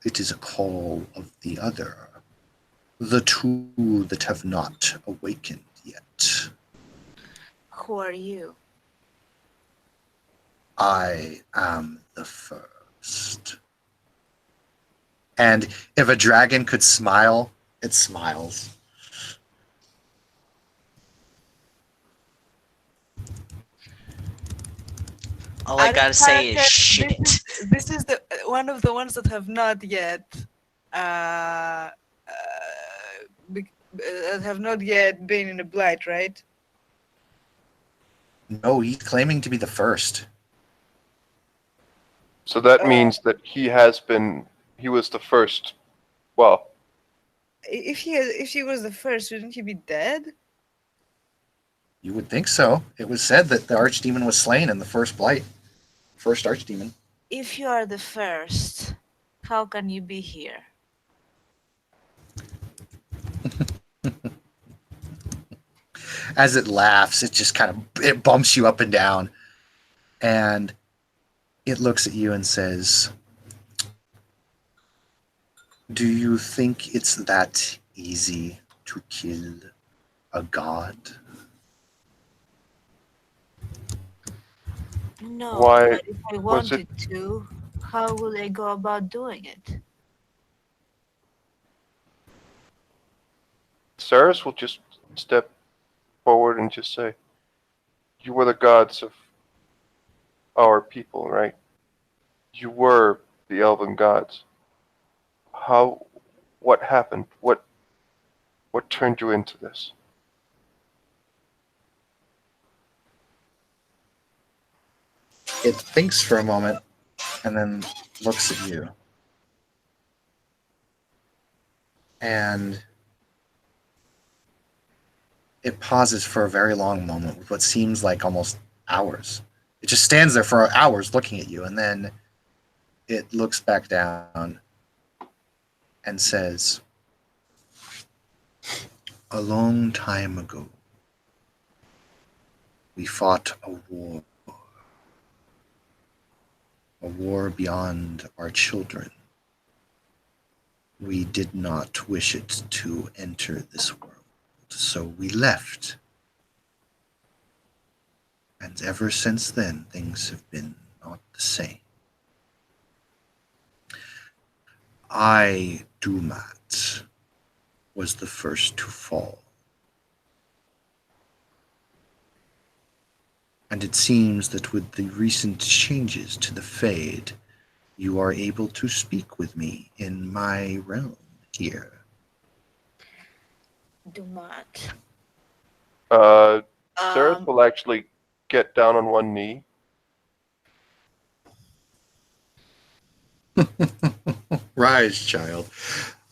It is a call of the other. The two that have not awakened yet. Who are you? I am the first. And if a dragon could smile, it smiles. All I Out of gotta say is character, shit. This is the one of the ones that have not yet, have not yet been in a blight, right? No, he's claiming to be the first. So that means that he was the first. Well, If he was the first, wouldn't he be dead? You would think so. It was said that the archdemon was slain in the first blight. First archdemon. If you are the first, how can you be here? As it laughs, it just it bumps you up and down. And it looks at you and says, do you think it's that easy to kill a god? No, Why but if I was it- wanted to, how will I go about doing it? Saris will just step forward and just say, "You were the gods of our people, right? You were the elven gods. How? What happened? What turned you into this?" It thinks for a moment and then looks at you. And it pauses for a very long moment with what seems like almost hours. It just stands there for hours looking at you, and then it looks back down and says, a long time ago, we fought a war beyond our children. We did not wish it to enter this world, so we left. And ever since then, things have been not the same. I, Dumat, was the first to fall. And it seems that with the recent changes to the Fade, you are able to speak with me in my realm here. Dumat. Saris will actually get down on one knee. Rise, child.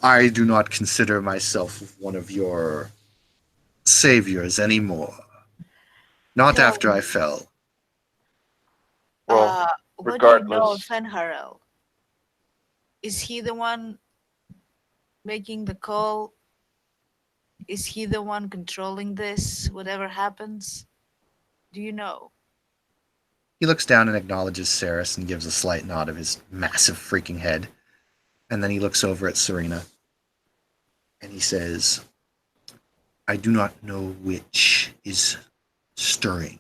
I do not consider myself one of your saviors anymore. Not Tell after I me, fell. Well, what do you know of regardless, Fenharel? Is he the one making the call? Is he the one controlling this? Whatever happens? Do you know? He looks down and acknowledges Saris and gives a slight nod of his massive freaking head. And then he looks over at Serena. And he says, I do not know which is stirring.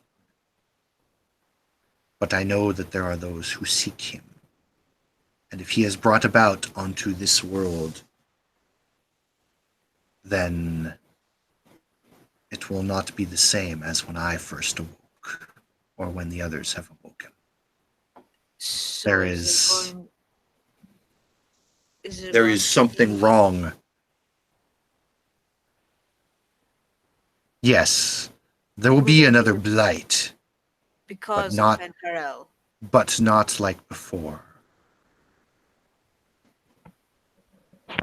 But I know that there are those who seek him. And if he is brought about onto this world, then it will not be the same as when I first awoke, or when the others have awoken. So There is is it there going is to something be wrong. Yes, there will be another blight, because not- of Fenharel? but not like before.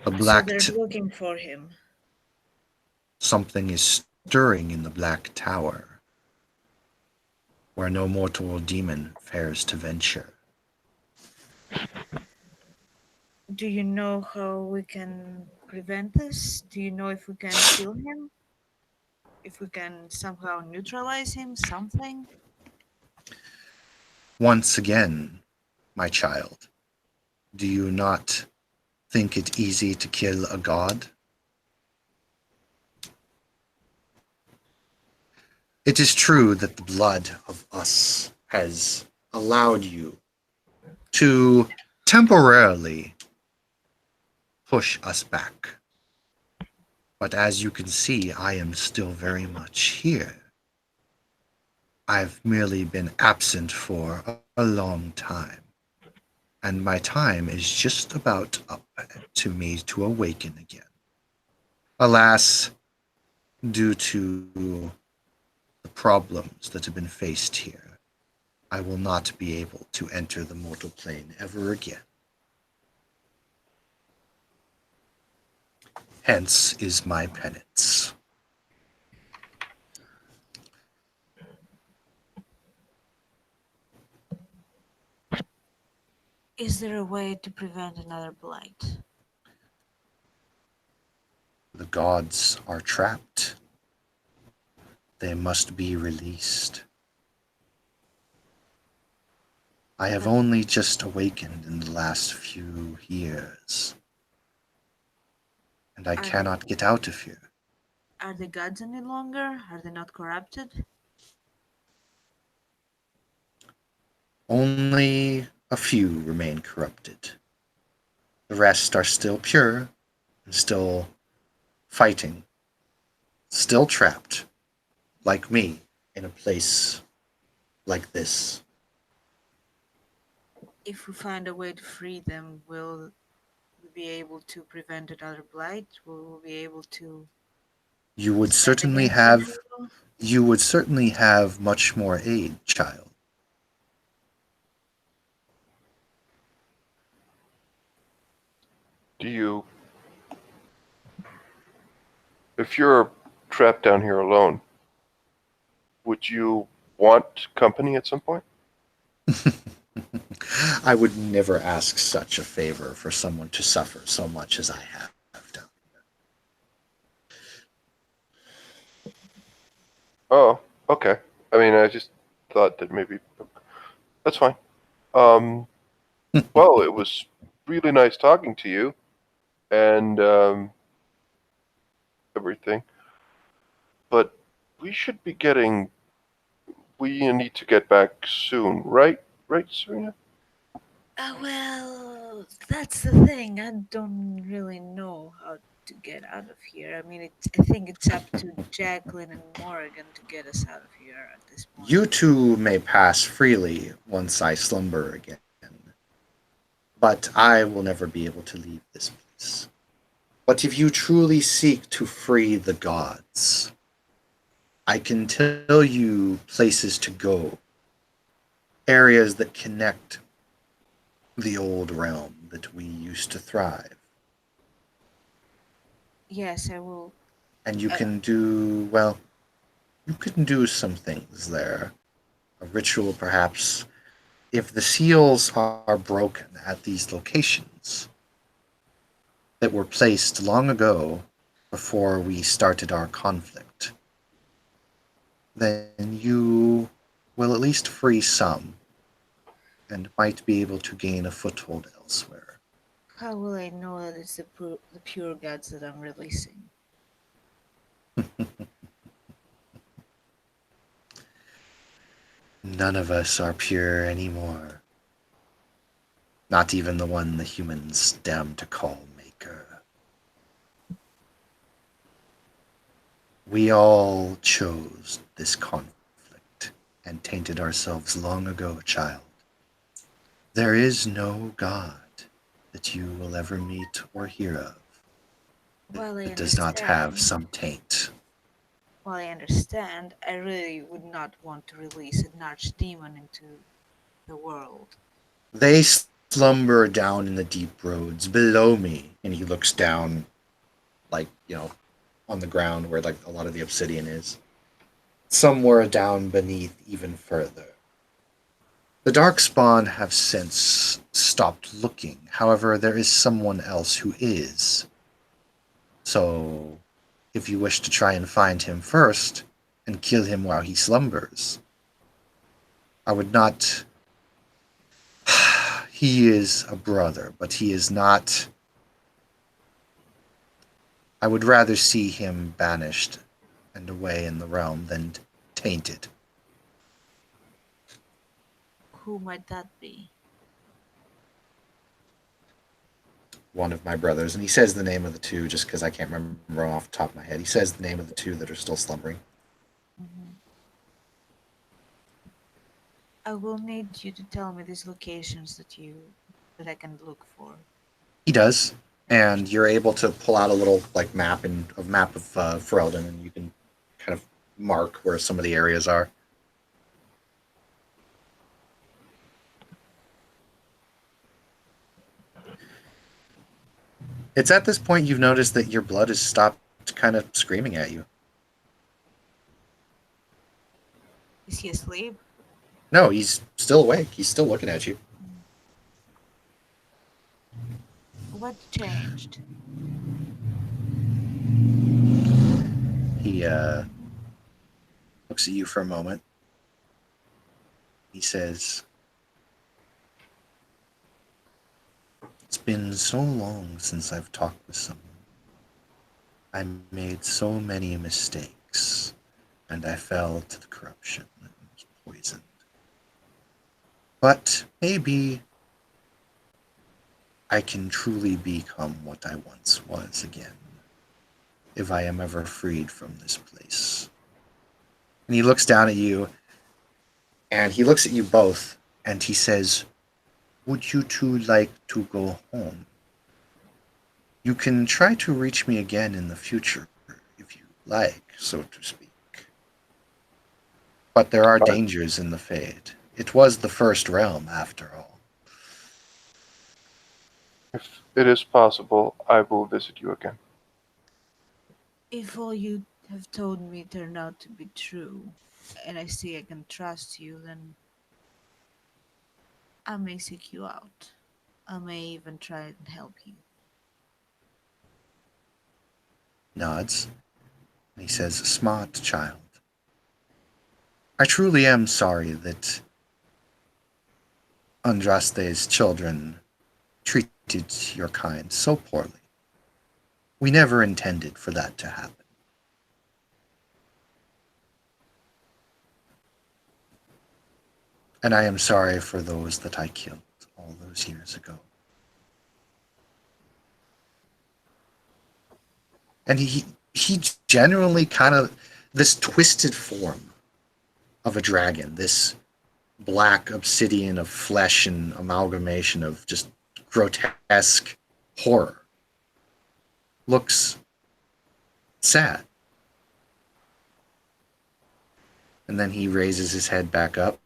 The So black they're looking for him. something is stirring in the Black Tower, where no mortal or demon fares to venture. Do you know how we can prevent this? Do you know if we can kill him? if we can somehow neutralize him, something. Once again, my child, do you not think it easy to kill a god? It is true that the blood of us has allowed you to temporarily push us back. But as you can see, I am still very much here. I've merely been absent for a long time, and my time is just about up to me to awaken again. Alas, due to the problems that have been faced here, I will not be able to enter the mortal plane ever again. Hence is my penance. Is there a way to prevent another blight? The gods are trapped. They must be released. I have only just awakened in the last few years, and I cannot get out of here. Are the gods any longer? Are they not corrupted? Only a few remain corrupted. The rest are still pure and still fighting, still trapped, like me, in a place like this. If we find a way to free them, will we be able to prevent another blight? Will we be able to You would stand certainly against the have hero? you would certainly have much more aid, child. Do you, if you're trapped down here alone, would you want company at some point? I would never ask such a favor for someone to suffer so much as I have done. Oh, okay. I mean, I just thought that maybe that's fine. Well, it was really nice talking to you and everything, but we should be getting. We need to get back soon, right? Right, Serena? Well, that's the thing. I don't really know how to get out of here. I mean, I think it's up to Jacqueline and Morrigan to get us out of here at this point. You two may pass freely once I slumber again, but I will never be able to leave this place. But if you truly seek to free the gods, I can tell you places to go, areas that connect the old realm that we used to thrive. Yes, I will. And you can do, well, you can do some things there. A ritual, perhaps. If the seals are broken at these locations that were placed long ago before we started our conflict, then you will at least free some and might be able to gain a foothold elsewhere. How will I know that it's the pure gods that I'm releasing? None of us are pure anymore. Not even the one the humans damn to call Maker. We all chose this conflict and tainted ourselves long ago, child. There is no God that you will ever meet or hear of Well, I that does not have understand. some taint. While I understand, I really would not want to release an archdemon into the world. They slumber down in the deep roads below me, and he looks down, like, on the ground where like a lot of the obsidian is. Somewhere down beneath, even further. The Darkspawn have since stopped looking. However, there is someone else who is. So, if you wish to try and find him first and kill him while he slumbers. I would not. He is a brother, but he is not. I would rather see him banished and away in the realm than tainted. Who might that be? One of my brothers, and he says the name of the two just because I can't remember off the top of my head. He says the name of the two that are still slumbering. Mhm. I will need you to tell me these locations that I can look for. He does, and you're able to pull out a little like map of Ferelden, and you can kind of mark where some of the areas are. It's at this point you've noticed that your blood has stopped kind of screaming at you. Is he asleep? No, he's still awake. He's still looking at you. What changed? He looks at you for a moment. He says, "It's been so long since I've talked with someone. I made so many mistakes, and I fell to the corruption and was poisoned. But maybe I can truly become what I once was again, if I am ever freed from this place." And he looks down at you, and he looks at you both, and he says, "Would you two like to go home? You can try to reach me again in the future, if you like, so to speak. But there are dangers in the Fade. It was the first realm, after all." If it is possible, I will visit you again. If all you have told me turned out to be true, and I see I can trust you, then I may seek you out. I may even try and help you. Nods, and he says, "Smart child. I truly am sorry that Andraste's children treated your kind so poorly. We never intended for that to happen. And I am sorry for those that I killed all those years ago." And he genuinely kind of, this twisted form of a dragon, this black obsidian of flesh and amalgamation of just grotesque horror, looks sad. And then he raises his head back up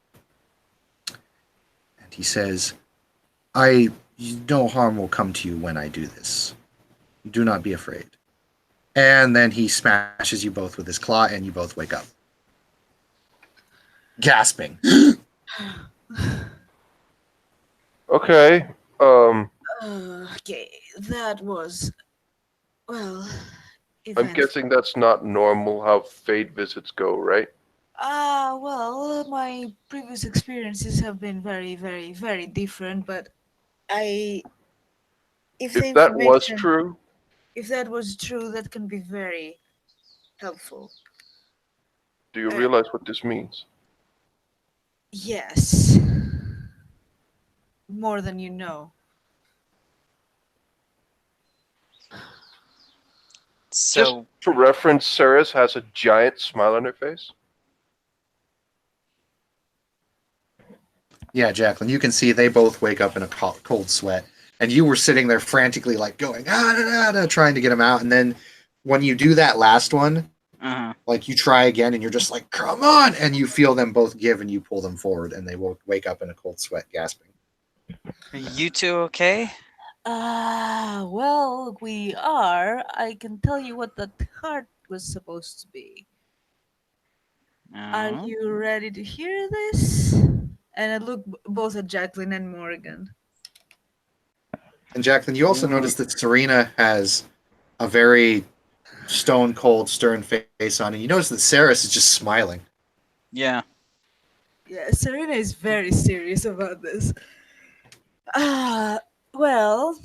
and he says, No harm will come to you when I do this. Do not be afraid." And then he smashes you both with his claw, and you both wake up, gasping. Okay. Okay, that was, well, I'm eventful. guessing that's not normal how fate visits go, right? Well, my previous experiences have been very, very, very different, but I, if the If that was information, true, if that was true, that can be very helpful. do you Uh, realize what this means? Yes, more than you know. So, For reference, Ceres has a giant smile on her face. Yeah, Jacqueline, you can see they both wake up in a cold sweat. And you were sitting there frantically, like going, trying to get them out. And then when you do that last one, like you try again and you're just like, "Come on." And you feel them both give and you pull them forward and they will wake up in a cold sweat, gasping. are you two okay? Well, we are. I can tell you what that heart was supposed to be. Are No. you ready to hear this? And I look both at Jacqueline and Morgan. And Jacqueline, you also notice that Serena has a very stone cold, stern face on, and you notice that Saris is just smiling. Yeah. Yeah, Serena is very serious about this. Well,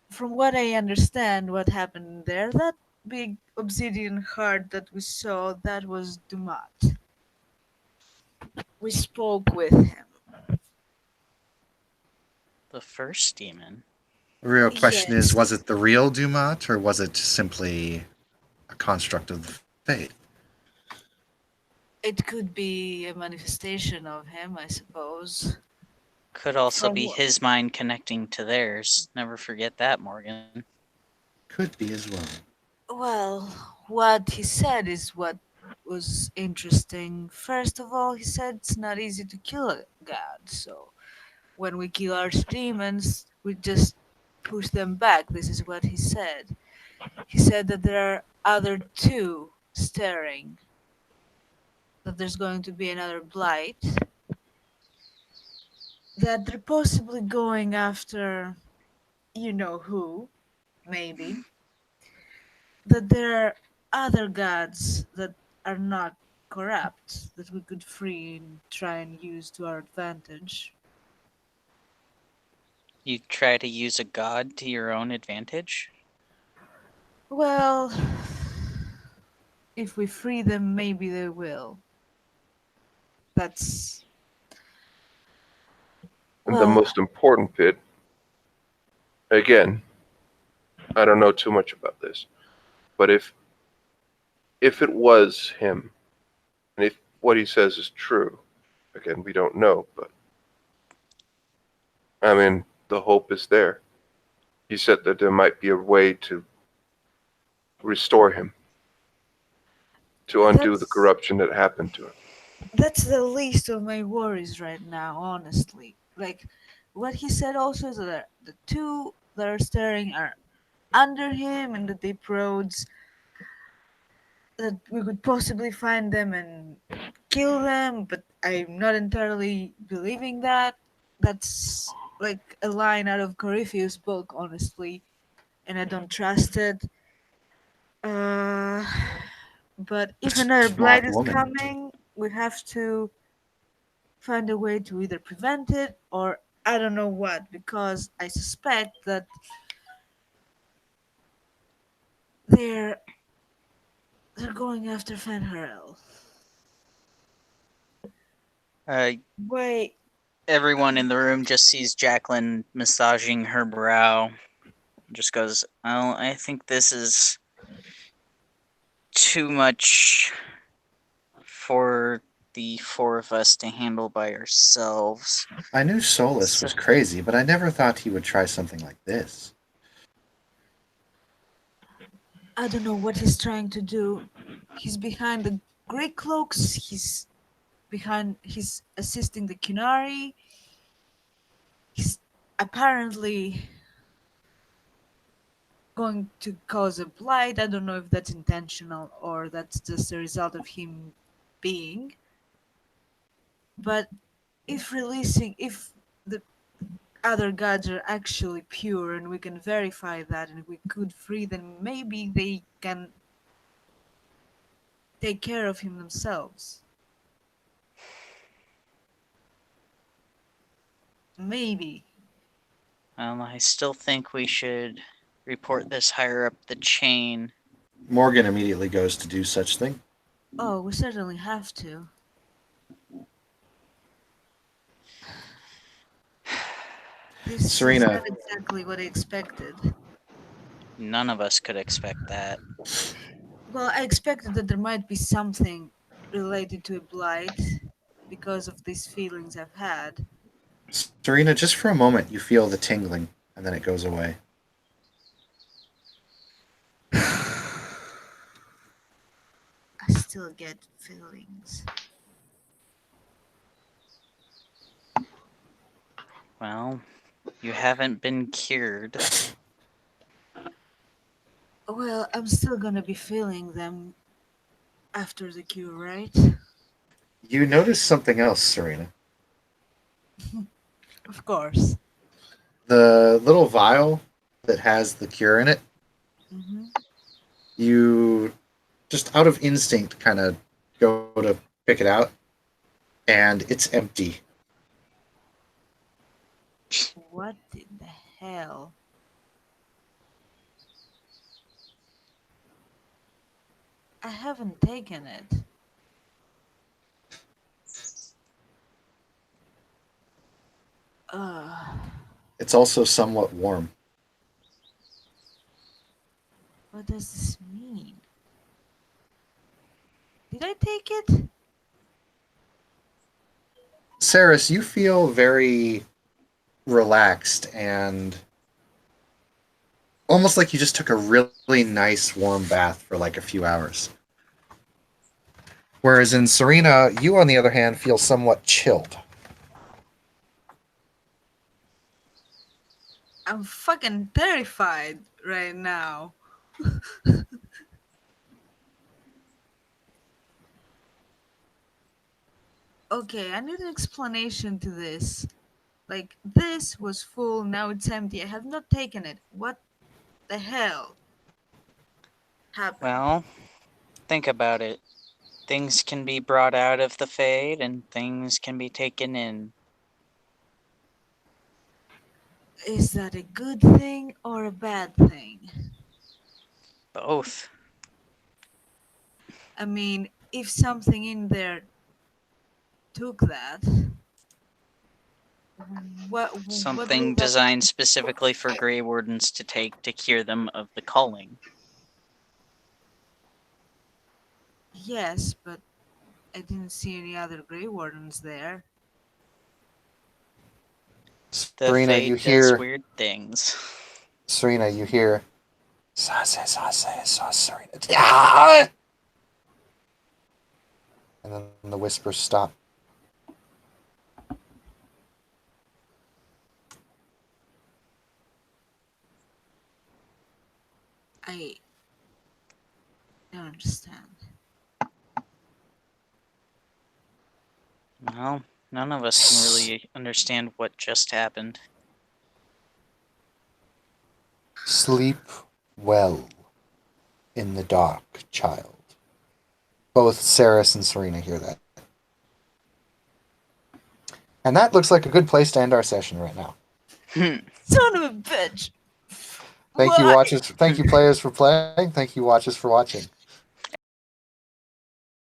from what I understand, what happened there, that big obsidian heart that we saw, that was Dumat. We spoke with him. The first demon. The real question is, Yes. was it the real Dumat, or was it simply a construct of the fate? It could be a manifestation of him, I suppose. Could also From be what? his mind connecting to theirs. Never forget that, Morgan. Could be as well. Well, what he said is what was interesting. First of all, he said it's not easy to kill a god, so when we kill our demons, we just push them back. This is what he said. He said that there are other two staring, that there's going to be another blight, that they're possibly going after you know who, maybe, that there are other gods that are not corrupt that we could free and try and use to our advantage. You try to use a god to your own advantage? Well, if we free them, maybe they will. That's. And the Well, most important bit, again, I don't know too much about this, but if it was him, and if what he says is true, again, we don't know, but I mean, the hope is there. He said that there might be a way to restore him, to undo the That's- corruption that happened to him. that's the least of my worries right now, honestly. Like, what he said also is that the two that are staring are under him in the deep roads, that we could possibly find them and kill them, but I'm not entirely believing that. That's like a line out of Corypheus' book, honestly, and I don't trust it. Uh, but if another blight Smart is woman. coming, we have to find a way to either prevent it or I don't know what, because I suspect that they're they're going after Fenharel. Uh, Wait, Everyone in the room just sees Jacqueline massaging her brow. Just goes, "Oh, I think this is too much for the four of us to handle by ourselves." I knew Solus was crazy, but I never thought he would try something like this. I don't know what he's trying to do. He's behind the grey cloaks. He's assisting the Kunari. He's apparently going to cause a blight. I don't know if that's intentional or that's just a result of him being. But if the other gods are actually pure and we can verify that and we could free them, maybe they can take care of him themselves. Maybe. I still think we should report this higher up the chain. Morgan immediately goes to do such thing. Oh, we certainly have to. This is Serena. not exactly what I expected. None of us could expect that. Well, I expected that there might be something related to a blight because of these feelings I've had. Serena, just for a moment, you feel the tingling, and then it goes away. I still get feelings. Well, you haven't been cured. Well, I'm still gonna be feeling them after the cure, right? You notice something else, Serena. Of course. The little vial that has the cure in it, Hmm. you just out of instinct kind of go to pick it out, and it's empty. What in the hell? I haven't taken it. It's also somewhat warm. What does this mean? Did I take it? Saris, you feel very relaxed and almost like you just took a really nice warm bath for like a few hours. Whereas in Serena, you on the other hand feel somewhat chilled. I'm fucking terrified right now. Okay, I need an explanation to this. Like, this was full, now it's empty. I have not taken it. What the hell happened? Well, think about it. Things can be brought out of the Fade, and things can be taken in. Is that a good thing or a bad thing? Both. I mean, if something in there took that, what Something will that... designed specifically for Grey Wardens to take to cure them of the calling. Yes, but I didn't see any other Grey Wardens there. The Serena, Fade you does hear. weird things. Serena, you hear. Serena. Ah! And then the whispers stop. I don't understand. Well, none of us can really understand what just happened. Sleep well in the dark, child. Both Saris and Serena hear that. And that looks like a good place to end our session right now. Son of a bitch! Thank you, Why? watchers. Thank you, players, for playing. Thank you, watchers, for watching.